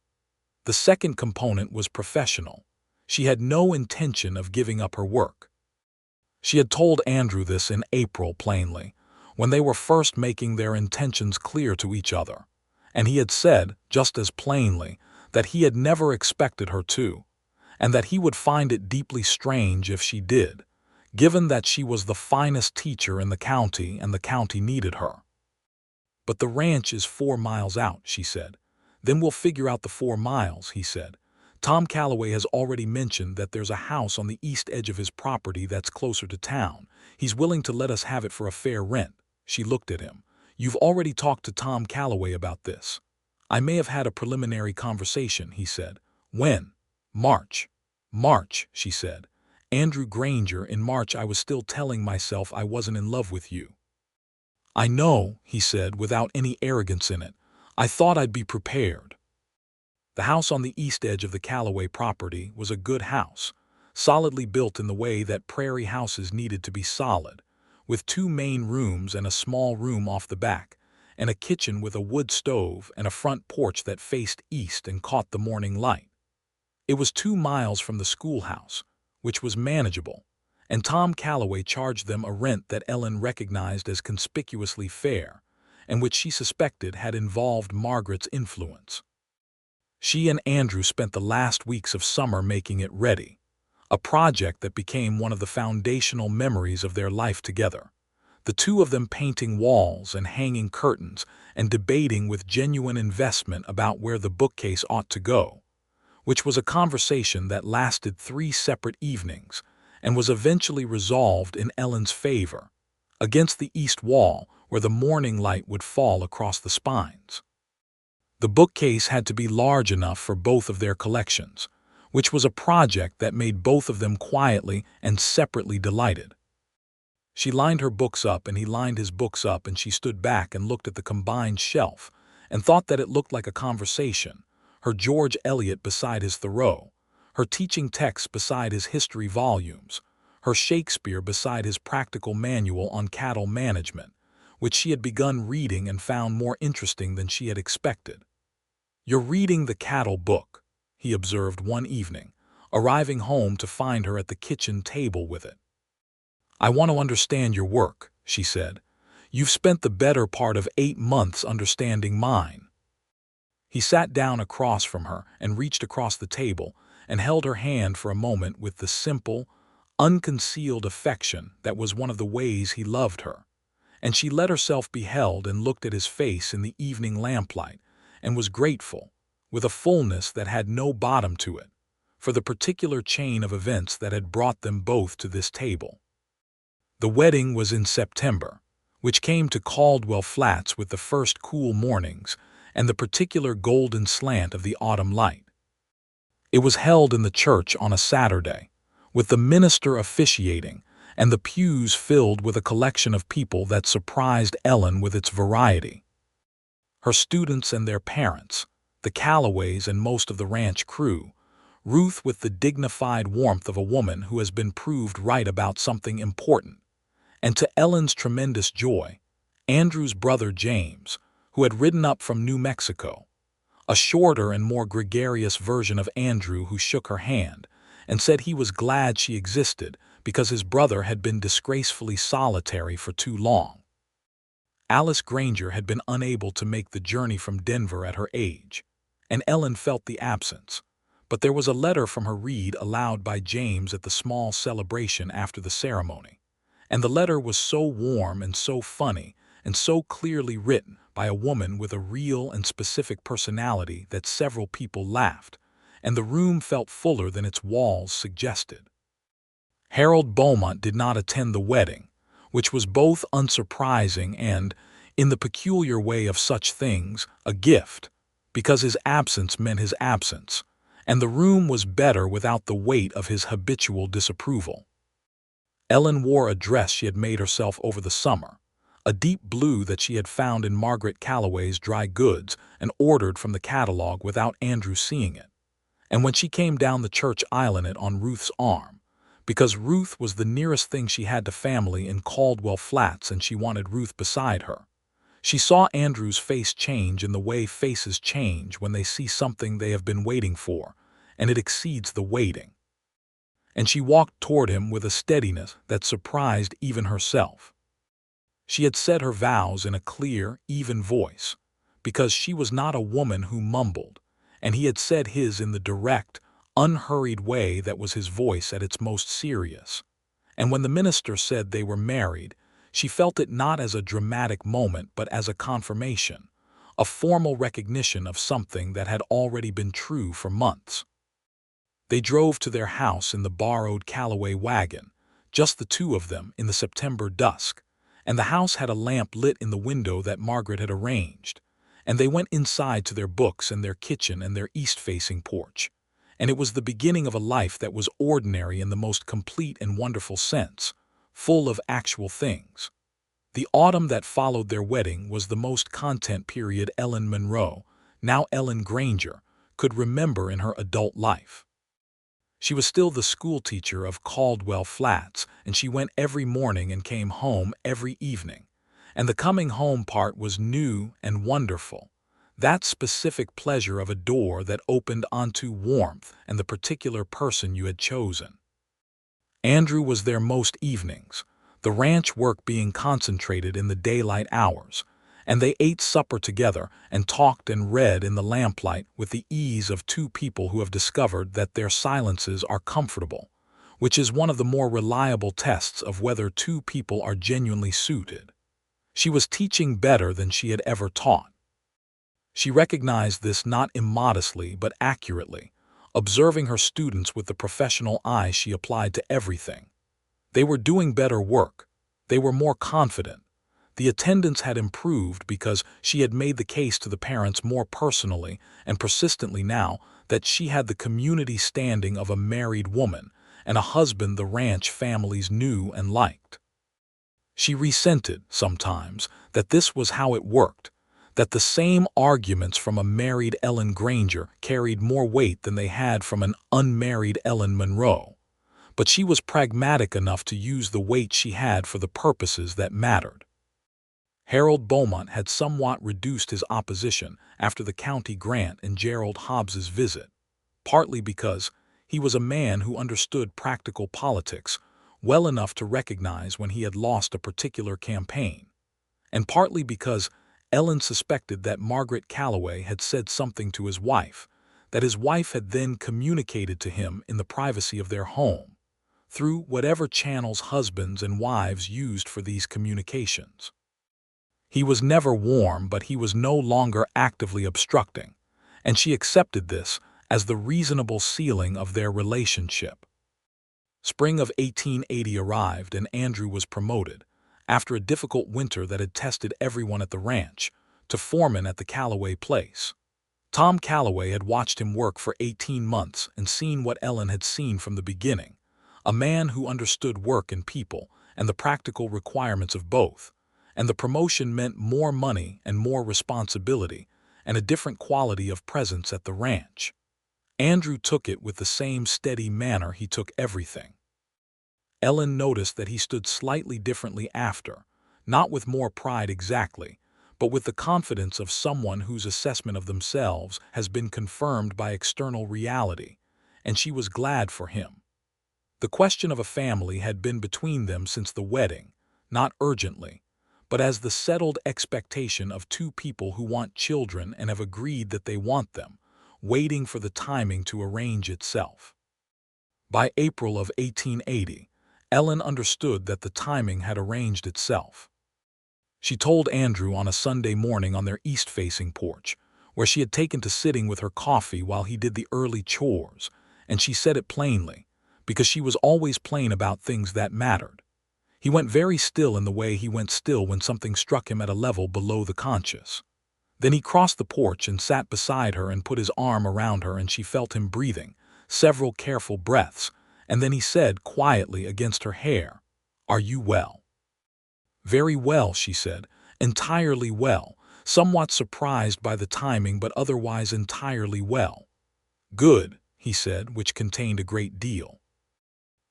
The second component was professional. She had no intention of giving up her work. She had told Andrew this in April plainly, when they were first making their intentions clear to each other, and he had said, just as plainly, that he had never expected her to, and that he would find it deeply strange if she did, given that she was the finest teacher in the county and the county needed her. "But the ranch is 4 miles out," she said. "Then we'll figure out the 4 miles," he said. "Tom Callaway has already mentioned that there's a house on the east edge of his property that's closer to town. He's willing to let us have it for a fair rent." She looked at him. "You've already talked to Tom Callaway about this?" "I may have had a preliminary conversation," he said. "When?" "March." "March," she said. "Andrew Granger, in March I was still telling myself I wasn't in love with you." "I know," he said, without any arrogance in it. "I thought I'd be prepared." The house on the east edge of the Callaway property was a good house, solidly built in the way that prairie houses needed to be solid, with 2 main rooms and a small room off the back, and a kitchen with a wood stove and a front porch that faced east and caught the morning light. It was 2 miles from the schoolhouse, which was manageable, and Tom Callaway charged them a rent that Ellen recognized as conspicuously fair, and which she suspected had involved Margaret's influence. She and Andrew spent the last weeks of summer making it ready, a project that became one of the foundational memories of their life together, the two of them painting walls and hanging curtains and debating with genuine investment about where the bookcase ought to go, which was a conversation that lasted 3 separate evenings and was eventually resolved in Ellen's favor, against the east wall where the morning light would fall across the spines. The bookcase had to be large enough for both of their collections, which was a project that made both of them quietly and separately delighted. She lined her books up and he lined his books up, and she stood back and looked at the combined shelf and thought that it looked like a conversation, her George Eliot beside his Thoreau, her teaching texts beside his history volumes, her Shakespeare beside his practical manual on cattle management, which she had begun reading and found more interesting than she had expected. "You're reading the cattle book," he observed one evening, arriving home to find her at the kitchen table with it. "I want to understand your work," she said. "You've spent the better part of 8 months understanding mine." He sat down across from her and reached across the table and held her hand for a moment with the simple, unconcealed affection that was one of the ways he loved her, and she let herself be held and looked at his face in the evening lamplight and was grateful, with a fullness that had no bottom to it, for the particular chain of events that had brought them both to this table. The wedding was in September, which came to Caldwell Flats with the first cool mornings and the particular golden slant of the autumn light. It was held in the church on a Saturday, with the minister officiating and the pews filled with a collection of people that surprised Ellen with its variety. Her students and their parents, the Calloways and most of the ranch crew, Ruth with the dignified warmth of a woman who has been proved right about something important, and to Ellen's tremendous joy, Andrew's brother James, who had ridden up from New Mexico, a shorter and more gregarious version of Andrew who shook her hand and said he was glad she existed because his brother had been disgracefully solitary for too long. Alice Granger had been unable to make the journey from Denver at her age, and Ellen felt the absence, but there was a letter from her read aloud by James at the small celebration after the ceremony, and the letter was so warm and so funny and so clearly written by a woman with a real and specific personality that several people laughed, and the room felt fuller than its walls suggested. Harold Beaumont did not attend the wedding, which was both unsurprising and, in the peculiar way of such things, a gift, because his absence meant his absence, and the room was better without the weight of his habitual disapproval. Ellen wore a dress she had made herself over the summer, a deep blue that she had found in Margaret Calloway's dry goods and ordered from the catalog without Andrew seeing it, and when she came down the church aisle in it on Ruth's arm, because Ruth was the nearest thing she had to family in Caldwell Flats and she wanted Ruth beside her, she saw Andrew's face change in the way faces change when they see something they have been waiting for, and it exceeds the waiting. And she walked toward him with a steadiness that surprised even herself. She had said her vows in a clear, even voice, because she was not a woman who mumbled, and he had said his in the direct, unhurried way that was his voice at its most serious. And when the minister said they were married, she felt it not as a dramatic moment but as a confirmation, a formal recognition of something that had already been true for months. They drove to their house in the borrowed Calloway wagon, just the two of them in the September dusk, and the house had a lamp lit in the window that Margaret had arranged, and they went inside to their books and their kitchen and their east-facing porch, and it was the beginning of a life that was ordinary in the most complete and wonderful sense, full of actual things. The autumn that followed their wedding was the most content period Ellen Monroe, now Ellen Granger, could remember in her adult life. She was still the schoolteacher of Caldwell Flats, and she went every morning and came home every evening. And the coming home part was new and wonderful, that specific pleasure of a door that opened onto warmth and the particular person you had chosen. Andrew was there most evenings, the ranch work being concentrated in the daylight hours, and they ate supper together and talked and read in the lamplight with the ease of two people who have discovered that their silences are comfortable, which is one of the more reliable tests of whether two people are genuinely suited. She was teaching better than she had ever taught. She recognized this not immodestly but accurately, observing her students with the professional eye she applied to everything. They were doing better work. They were more confident. The attendance had improved because she had made the case to the parents more personally and persistently now that she had the community standing of a married woman and a husband the ranch families knew and liked. She resented, sometimes, that this was how it worked, that the same arguments from a married Ellen Granger carried more weight than they had from an unmarried Ellen Monroe. But she was pragmatic enough to use the weight she had for the purposes that mattered. Harold Beaumont had somewhat reduced his opposition after the county grant and Gerald Hobbs's visit, partly because he was a man who understood practical politics well enough to recognize when he had lost a particular campaign, and partly because Ellen suspected that Margaret Calloway had said something to his wife that his wife had then communicated to him in the privacy of their home, through whatever channels husbands and wives used for these communications. He was never warm, but he was no longer actively obstructing, and she accepted this as the reasonable ceiling of their relationship. Spring of 1880 arrived and Andrew was promoted, after a difficult winter that had tested everyone at the ranch, to foreman at the Calloway place. Tom Calloway had watched him work for 18 months and seen what Ellen had seen from the beginning, a man who understood work and people and the practical requirements of both, and the promotion meant more money and more responsibility and a different quality of presence at the ranch. Andrew took it with the same steady manner he took everything. Ellen noticed that he stood slightly differently after, not with more pride exactly, but with the confidence of someone whose assessment of themselves has been confirmed by external reality, and she was glad for him. The question of a family had been between them since the wedding, not urgently, but as the settled expectation of two people who want children and have agreed that they want them, waiting for the timing to arrange itself. By April of 1880, Ellen understood that the timing had arranged itself. She told Andrew on a Sunday morning on their east-facing porch, where she had taken to sitting with her coffee while he did the early chores, and she said it plainly, because she was always plain about things that mattered. He went very still in the way he went still when something struck him at a level below the conscious. Then he crossed the porch and sat beside her and put his arm around her, and she felt him breathing, several careful breaths, and then he said quietly against her hair, "Are you well?" "Very well," she said, "entirely well, somewhat surprised by the timing but otherwise entirely well." "Good," he said, which contained a great deal.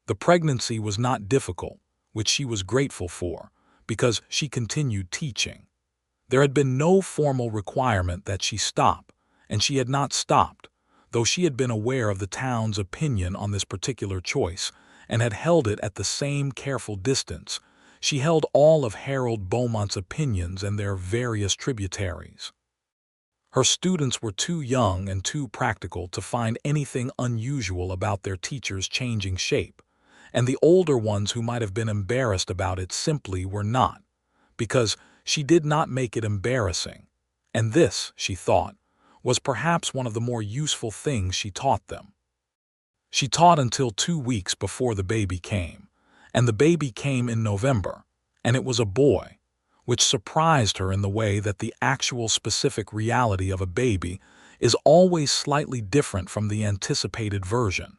The pregnancy was not difficult, which she was grateful for, because she continued teaching. There had been no formal requirement that she stop, and she had not stopped, though she had been aware of the town's opinion on this particular choice and had held it at the same careful distance. She held all of Harold Beaumont's opinions and their various tributaries. Her students were too young and too practical to find anything unusual about their teacher's changing shape, and the older ones who might have been embarrassed about it simply were not, because she did not make it embarrassing, and this, she thought, was perhaps one of the more useful things she taught them. She taught until 2 weeks before the baby came, and the baby came in November, and it was a boy, which surprised her in the way that the actual specific reality of a baby is always slightly different from the anticipated version.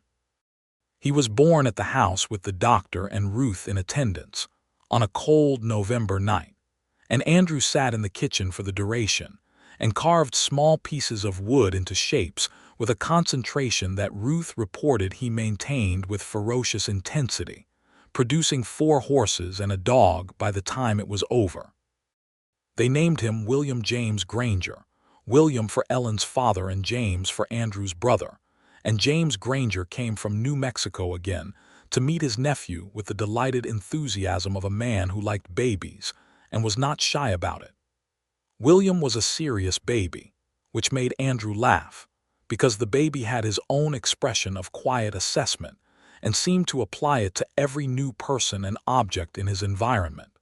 He was born at the house with the doctor and Ruth in attendance, on a cold November night, and Andrew sat in the kitchen for the duration, and carved small pieces of wood into shapes with a concentration that Ruth reported he maintained with ferocious intensity, producing 4 horses and a dog by the time it was over. They named him William James Granger, William for Ellen's father and James for Andrew's brother, and James Granger came from New Mexico again to meet his nephew with the delighted enthusiasm of a man who liked babies and was not shy about it. William was a serious baby, which made Andrew laugh, because the baby had his own expression of quiet assessment and seemed to apply it to every new person and object in his environment.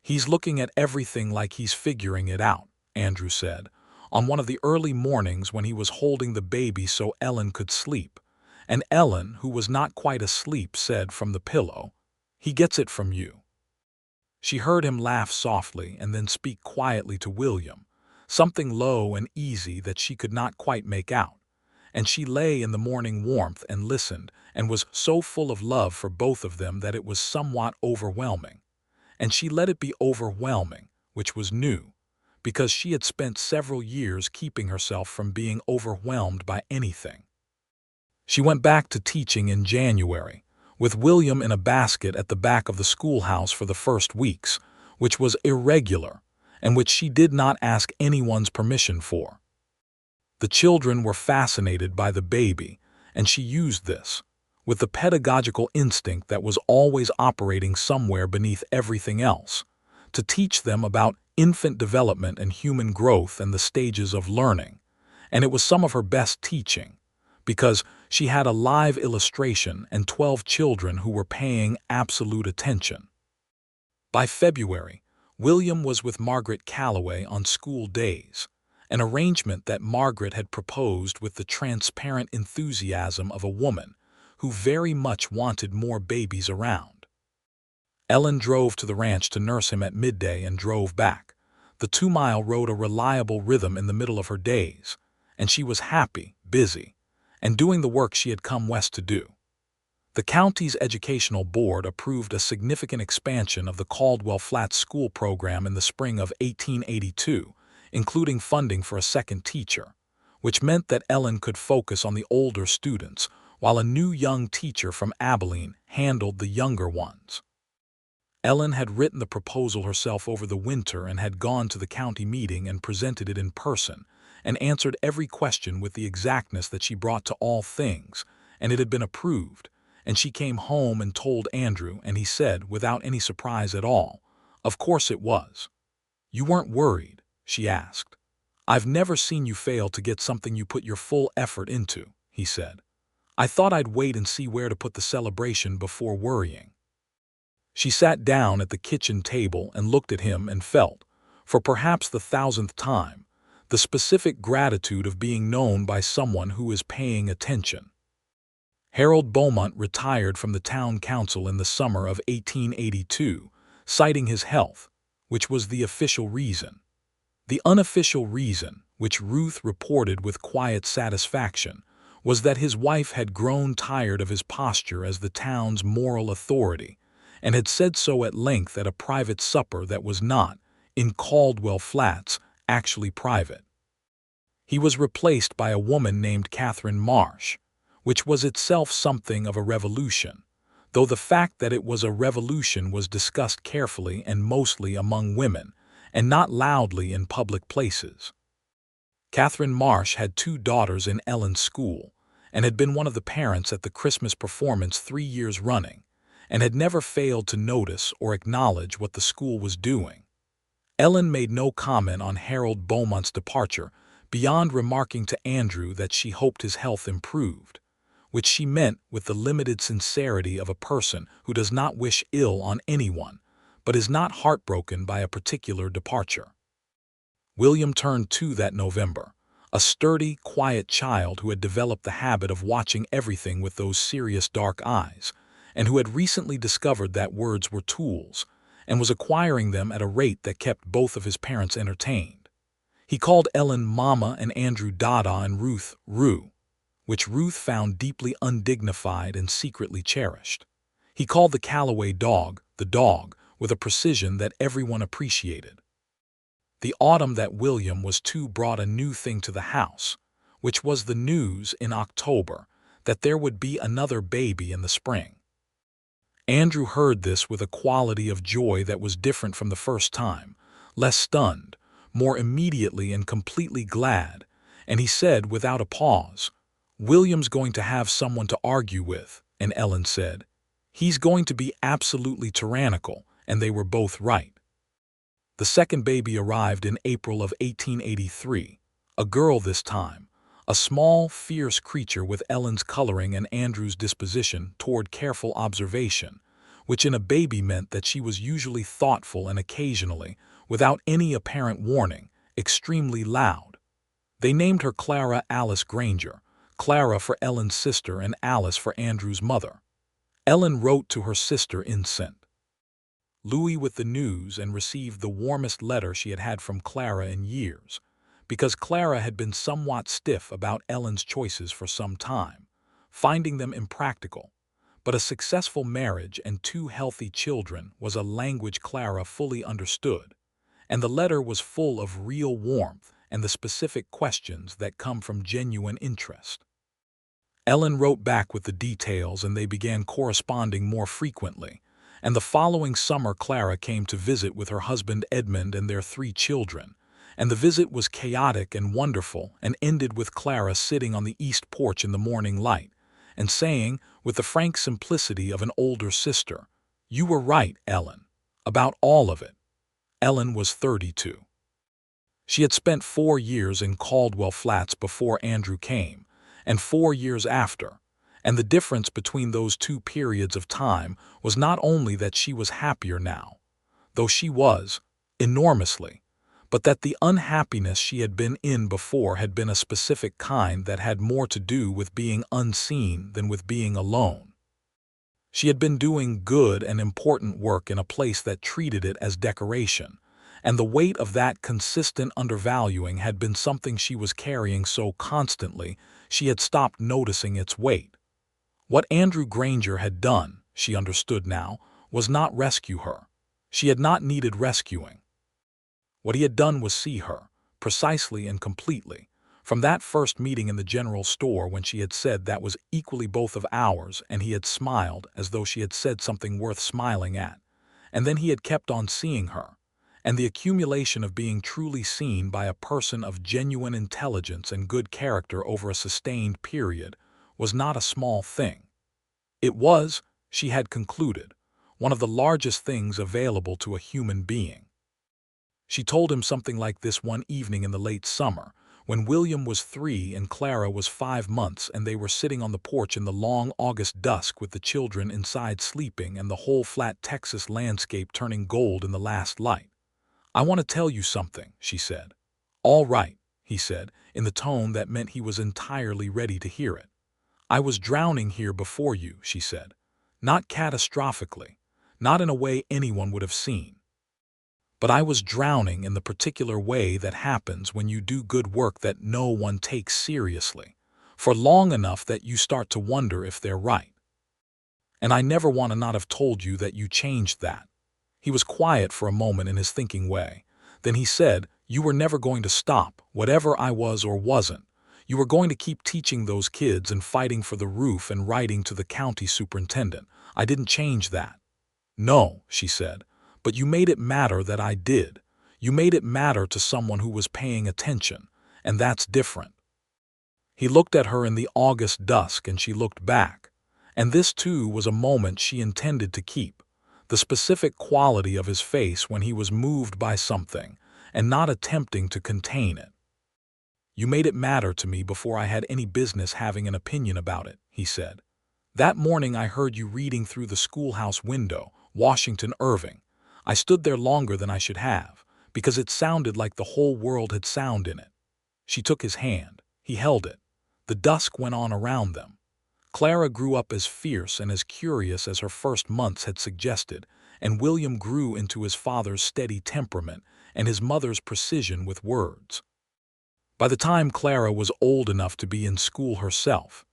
"He's looking at everything like he's figuring it out," Andrew said, on one of the early mornings when he was holding the baby so Ellen could sleep, and Ellen, who was not quite asleep, said from the pillow, "He gets it from you." She heard him laugh softly and then speak quietly to William, something low and easy that she could not quite make out, and she lay in the morning warmth and listened and was so full of love for both of them that it was somewhat overwhelming, and she let it be overwhelming, which was new, because she had spent several years keeping herself from being overwhelmed by anything. She went back to teaching in January, with William in a basket at the back of the schoolhouse for the first weeks, which was irregular, and which she did not ask anyone's permission for. The children were fascinated by the baby, and she used this, with the pedagogical instinct that was always operating somewhere beneath everything else, to teach them about infant development and human growth and the stages of learning, and it was some of her best teaching, because she had a live illustration and 12 children who were paying absolute attention. By February, William was with Margaret Calloway on school days, an arrangement that Margaret had proposed with the transparent enthusiasm of a woman who very much wanted more babies around. Ellen drove to the ranch to nurse him at midday and drove back. The 2-mile rode a reliable rhythm in the middle of her days, and she was happy, busy, and doing the work she had come west to do. The county's educational board approved a significant expansion of the Caldwell Flats school program in the spring of 1882, including funding for a second teacher, which meant that Ellen could focus on the older students while a new young teacher from Abilene handled the younger ones. Ellen had written the proposal herself over the winter and had gone to the county meeting and presented it in person, and answered every question with the exactness that she brought to all things, and it had been approved. And she came home and told Andrew, and he said, without any surprise at all, "Of course it was." "You weren't worried?" she asked. "I've never seen you fail to get something you put your full effort into," he said. "I thought I'd wait and see where to put the celebration before worrying." She sat down at the kitchen table and looked at him and felt, for perhaps the 1,000th time, the specific gratitude of being known by someone who is paying attention. Harold Beaumont retired from the town council in the summer of 1882, citing his health, which was the official reason. The unofficial reason, which Ruth reported with quiet satisfaction, was that his wife had grown tired of his posture as the town's moral authority, and had said so at length at a private supper that was not, in Caldwell Flats, actually private. He was replaced by a woman named Catherine Marsh, which was itself something of a revolution, though the fact that it was a revolution was discussed carefully and mostly among women, and not loudly in public places. Catherine Marsh had 2 daughters in Ellen's school, and had been one of the parents at the Christmas performance 3 years running, and had never failed to notice or acknowledge what the school was doing. Ellen made no comment on Harold Beaumont's departure beyond remarking to Andrew that she hoped his health improved, which she meant with the limited sincerity of a person who does not wish ill on anyone, but is not heartbroken by a particular departure. William turned 2 that November, a sturdy, quiet child who had developed the habit of watching everything with those serious dark eyes, and who had recently discovered that words were tools, and was acquiring them at a rate that kept both of his parents entertained. He called Ellen Mama and Andrew Dada and Ruth Roo, which Ruth found deeply undignified and secretly cherished. He called the Callaway dog, the dog, with a precision that everyone appreciated. The autumn that William was 2 brought a new thing to the house, which was the news in October that there would be another baby in the spring. Andrew heard this with a quality of joy that was different from the first time, less stunned, more immediately and completely glad, and he said without a pause, "William's going to have someone to argue with," and Ellen said, "He's going to be absolutely tyrannical," and they were both right. The second baby arrived in April of 1883, a girl this time, a small, fierce creature with Ellen's coloring and Andrew's disposition toward careful observation, which in a baby meant that she was usually thoughtful and occasionally, without any apparent warning, extremely loud. They named her Clara Alice Granger, Clara for Ellen's sister and Alice for Andrew's mother. Ellen wrote to her sister in St. Louis with the news and received the warmest letter she had had from Clara in years, because Clara had been somewhat stiff about Ellen's choices for some time, finding them impractical. But a successful marriage and 2 healthy children was a language Clara fully understood, and the letter was full of real warmth and the specific questions that come from genuine interest. Ellen wrote back with the details and they began corresponding more frequently, and the following summer Clara came to visit with her husband Edmund and their 3 children, and the visit was chaotic and wonderful and ended with Clara sitting on the east porch in the morning light and saying, with the frank simplicity of an older sister, "You were right, Ellen, about all of it." Ellen was 32. She had spent 4 years in Caldwell Flats before Andrew came, and 4 years after, and the difference between those 2 periods of time was not only that she was happier now, though she was, enormously, but that the unhappiness she had been in before had been a specific kind that had more to do with being unseen than with being alone. She had been doing good and important work in a place that treated it as decoration, and the weight of that consistent undervaluing had been something she was carrying so constantly she had stopped noticing its weight. What Andrew Granger had done, she understood now, was not rescue her. She had not needed rescuing. What he had done was see her, precisely and completely, from that first meeting in the general store when she had said that was equally both of ours, and he had smiled as though she had said something worth smiling at, and then he had kept on seeing her, and the accumulation of being truly seen by a person of genuine intelligence and good character over a sustained period was not a small thing. It was, she had concluded, one of the largest things available to a human being. She told him something like this one evening in the late summer, when William was 3 and Clara was 5 months, and they were sitting on the porch in the long August dusk with the children inside sleeping and the whole flat Texas landscape turning gold in the last light. "I want to tell you something," she said. "All right," he said, in the tone that meant he was entirely ready to hear it. "I was drowning here before you," she said. "Not catastrophically, not in a way anyone would have seen. But I was drowning in the particular way that happens when you do good work that no one takes seriously, for long enough that you start to wonder if they're right. And I never want to not have told you that you changed that." He was quiet for a moment in his thinking way. Then he said, "You were never going to stop, whatever I was or wasn't. You were going to keep teaching those kids and fighting for the roof and writing to the county superintendent. I didn't change that." "No," she said. "But you made it matter that I did. You made it matter to someone who was paying attention, and that's different." He looked at her in the August dusk and she looked back, and this too was a moment she intended to keep, the specific quality of his face when he was moved by something and not attempting to contain it. "You made it matter to me before I had any business having an opinion about it," he said. "That morning I heard you reading through the schoolhouse window, Washington Irving. I stood there longer than I should have, because it sounded like the whole world had sound in it." She took his hand. He held it. The dusk went on around them. Clara grew up as fierce and as curious as her first months had suggested, and William grew into his father's steady temperament and his mother's precision with words. By the time Clara was old enough to be in school herself,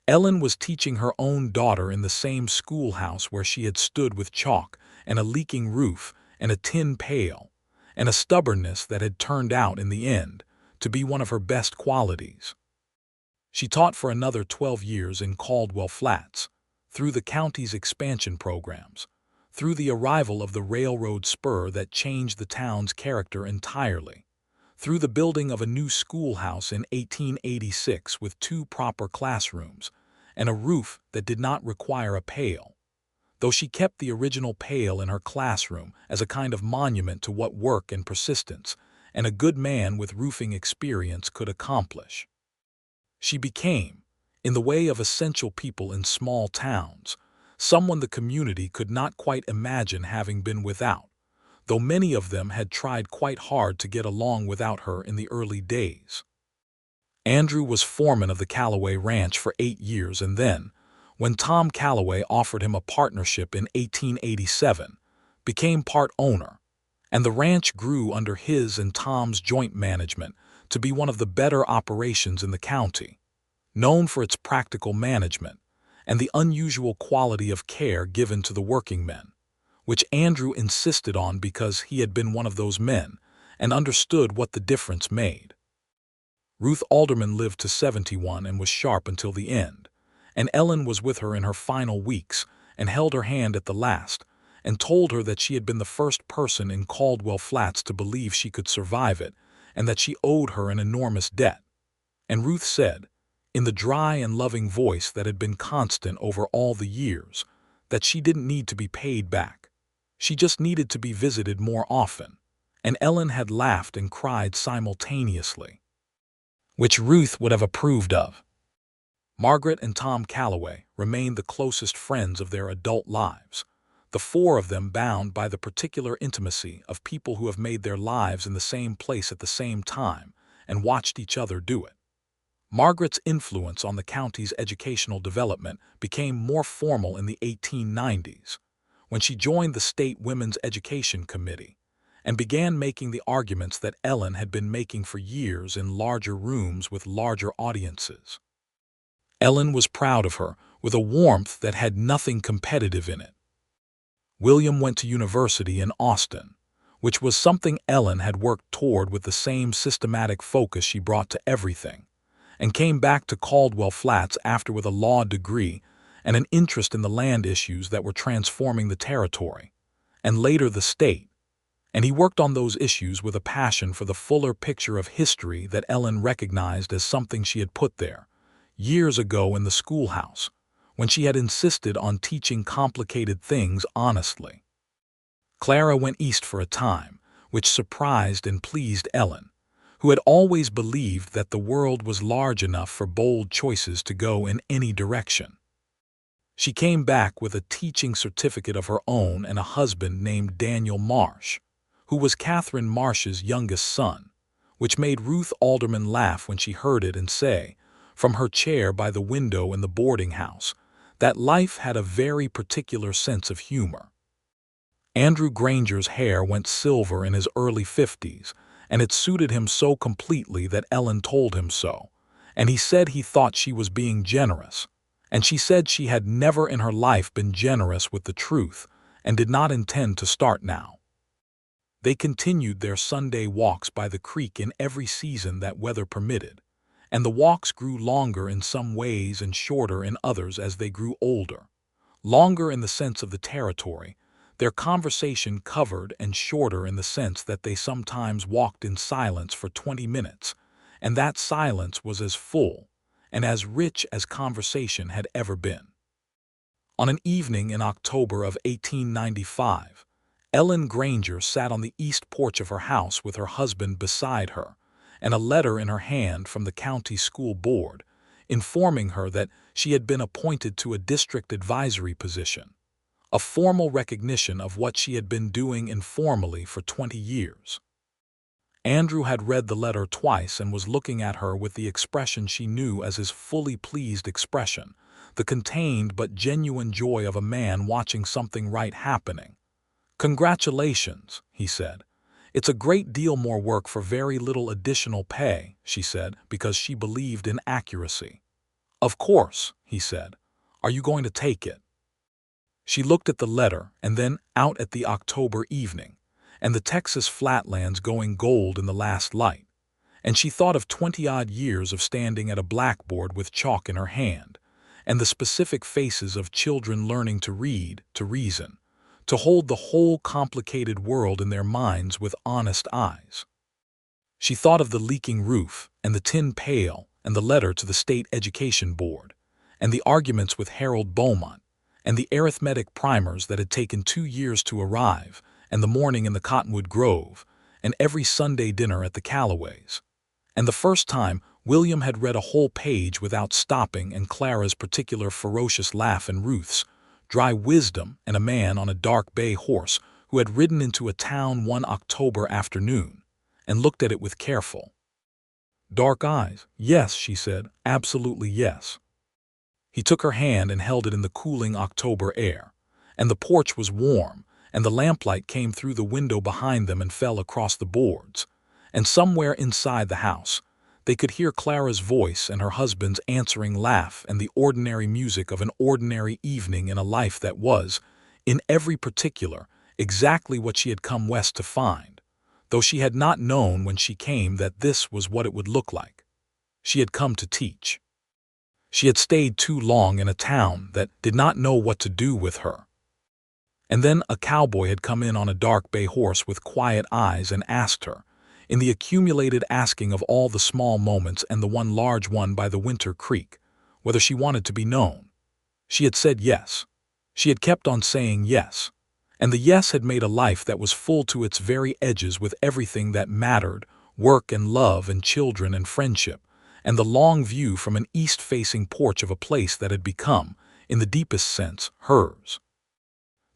Ellen was teaching her own daughter in the same schoolhouse where she had stood with chalk and a leaking roof and a tin pail, and a stubbornness that had turned out in the end to be one of her best qualities. She taught for another 12 years in Caldwell Flats, through the county's expansion programs, through the arrival of the railroad spur that changed the town's character entirely, through the building of a new schoolhouse in 1886 with 2 proper classrooms and a roof that did not require a pail, though she kept the original pail in her classroom as a kind of monument to what work and persistence and a good man with roofing experience could accomplish. She became, in the way of essential people in small towns, someone the community could not quite imagine having been without, though many of them had tried quite hard to get along without her in the early days. Andrew was foreman of the Callaway Ranch for 8 years, and then, when Tom Callaway offered him a partnership in 1887, became part owner, and the ranch grew under his and Tom's joint management to be one of the better operations in the county, known for its practical management and the unusual quality of care given to the working men, which Andrew insisted on because he had been one of those men and understood what the difference made. Ruth Alderman lived to 71 and was sharp until the end, and Ellen was with her in her final weeks and held her hand at the last and told her that she had been the first person in Caldwell Flats to believe she could survive it and that she owed her an enormous debt. And Ruth said, in the dry and loving voice that had been constant over all the years, that she didn't need to be paid back. She just needed to be visited more often, and Ellen had laughed and cried simultaneously, which Ruth would have approved of. Margaret and Tom Callaway remained the closest friends of their adult lives, the 4 of them bound by the particular intimacy of people who have made their lives in the same place at the same time and watched each other do it. Margaret's influence on the county's educational development became more formal in the 1890s, when she joined the state Women's Education Committee and began making the arguments that Ellen had been making for years in larger rooms with larger audiences. Ellen was proud of her with a warmth that had nothing competitive in it. William went to university in Austin, which was something Ellen had worked toward with the same systematic focus she brought to everything, and came back to Caldwell Flats after with a law degree and an interest in the land issues that were transforming the territory, and later the state, and he worked on those issues with a passion for the fuller picture of history that Ellen recognized as something she had put there, years ago in the schoolhouse, when she had insisted on teaching complicated things honestly. Clara went east for a time, which surprised and pleased Ellen, who had always believed that the world was large enough for bold choices to go in any direction. She came back with a teaching certificate of her own and a husband named Daniel Marsh, who was Catherine Marsh's youngest son, which made Ruth Alderman laugh when she heard it and say, from her chair by the window in the boarding house, that life had a very particular sense of humor. Andrew Granger's hair went silver in his early 50s, and it suited him so completely that Ellen told him so, and he said he thought she was being generous, and she said she had never in her life been generous with the truth and did not intend to start now. They continued their Sunday walks by the creek in every season that weather permitted, and the walks grew longer in some ways and shorter in others as they grew older. Longer in the sense of the territory, their conversation covered, and shorter in the sense that they sometimes walked in silence for 20 minutes, and that silence was as full and as rich as conversation had ever been. On an evening in October of 1895, Ellen Granger sat on the east porch of her house with her husband beside her, and a letter in her hand from the county school board, informing her that she had been appointed to a district advisory position, a formal recognition of what she had been doing informally for 20 years. Andrew had read the letter twice and was looking at her with the expression she knew as his fully pleased expression, the contained but genuine joy of a man watching something right happening. "Congratulations," he said. "It's a great deal more work for very little additional pay," she said, because she believed in accuracy. "Of course," he said. "Are you going to take it?" She looked at the letter and then out at the October evening, and the Texas flatlands going gold in the last light, and she thought of 20-odd years of standing at a blackboard with chalk in her hand, and the specific faces of children learning to read, to reason, to hold the whole complicated world in their minds with honest eyes. She thought of the leaking roof and the tin pail and the letter to the state education board, and the arguments with Harold Beaumont, and the arithmetic primers that had taken 2 years to arrive, and the morning in the Cottonwood Grove, and every Sunday dinner at the Callaways, and the first time William had read a whole page without stopping, and Clara's particular ferocious laugh and Ruth's dry wisdom, and a man on a dark bay horse who had ridden into a town one October afternoon and looked at it with careful, dark eyes. "Yes," she said, "absolutely yes." He took her hand and held it in the cooling October air, and the porch was warm, and the lamplight came through the window behind them and fell across the boards, and somewhere inside the house they could hear Clara's voice and her husband's answering laugh and the ordinary music of an ordinary evening in a life that was, in every particular, exactly what she had come west to find, though she had not known when she came that this was what it would look like. She had come to teach. She had stayed too long in a town that did not know what to do with her. And then a cowboy had come in on a dark bay horse with quiet eyes and asked her, in the accumulated asking of all the small moments and the one large one by the winter creek, whether she wanted to be known. She had said yes. She had kept on saying yes, and the yes had made a life that was full to its very edges with everything that mattered, work and love and children and friendship, and the long view from an east-facing porch of a place that had become, in the deepest sense, hers.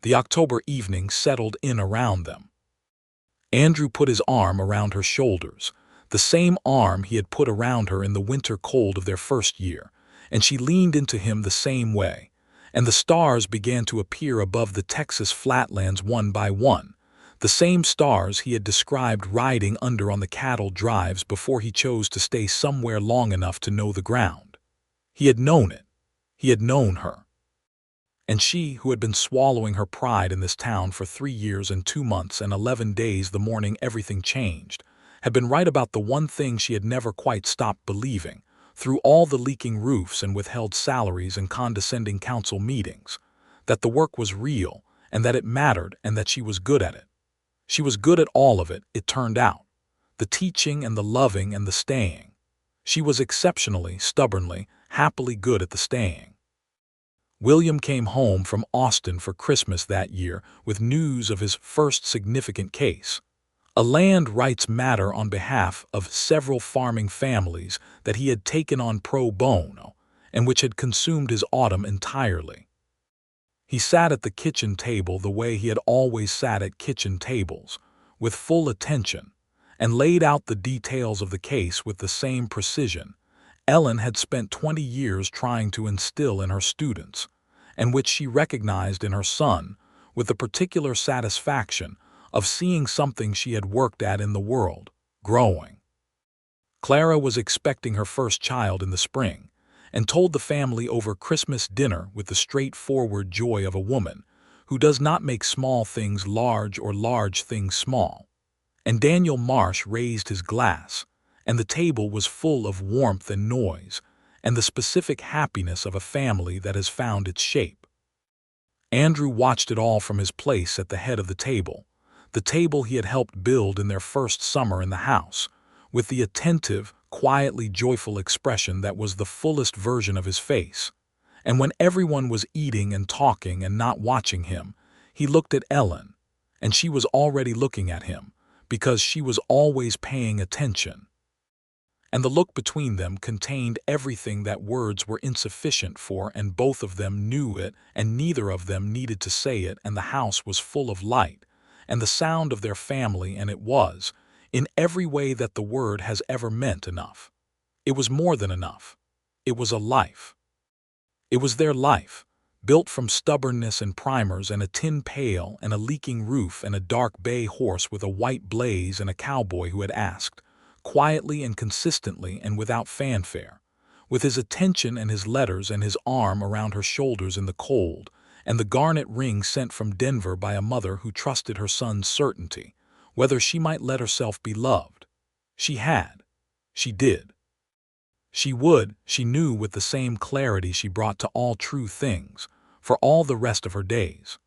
The October evening settled in around them. Andrew put his arm around her shoulders, the same arm he had put around her in the winter cold of their first year, and she leaned into him the same way, and the stars began to appear above the Texas flatlands one by one, the same stars he had described riding under on the cattle drives before he chose to stay somewhere long enough to know the ground. He had known it. He had known her. And she, who had been swallowing her pride in this town for 3 years and 2 months and 11 days the morning everything changed, had been right about the one thing she had never quite stopped believing, through all the leaking roofs and withheld salaries and condescending council meetings, that the work was real and that it mattered and that she was good at it. She was good at all of it, it turned out. The teaching and the loving and the staying. She was exceptionally, stubbornly, happily good at the staying. William came home from Austin for Christmas that year with news of his first significant case, a land rights matter on behalf of several farming families that he had taken on pro bono and which had consumed his autumn entirely. He sat at the kitchen table the way he had always sat at kitchen tables, with full attention, and laid out the details of the case with the same precision Ellen had spent 20 years trying to instill in her students, and which she recognized in her son with the particular satisfaction of seeing something she had worked at in the world, growing. Clara was expecting her first child in the spring, and told the family over Christmas dinner with the straightforward joy of a woman who does not make small things large or large things small. And Daniel Marsh raised his glass, and the table was full of warmth and noise, and the specific happiness of a family that has found its shape. Andrew watched it all from his place at the head of the table he had helped build in their first summer in the house, with the attentive, quietly joyful expression that was the fullest version of his face. And when everyone was eating and talking and not watching him, he looked at Ellen, and she was already looking at him, because she was always paying attention. And the look between them contained everything that words were insufficient for, and both of them knew it, and neither of them needed to say it, and the house was full of light, and the sound of their family, and it was, in every way that the word has ever meant, enough. It was more than enough. It was a life. It was their life, built from stubbornness and primers and a tin pail and a leaking roof and a dark bay horse with a white blaze and a cowboy who had asked, quietly and consistently and without fanfare, with his attention and his letters and his arm around her shoulders in the cold, and the garnet ring sent from Denver by a mother who trusted her son's certainty, whether she might let herself be loved. She had. She did. She would, she knew with the same clarity she brought to all true things, for all the rest of her days.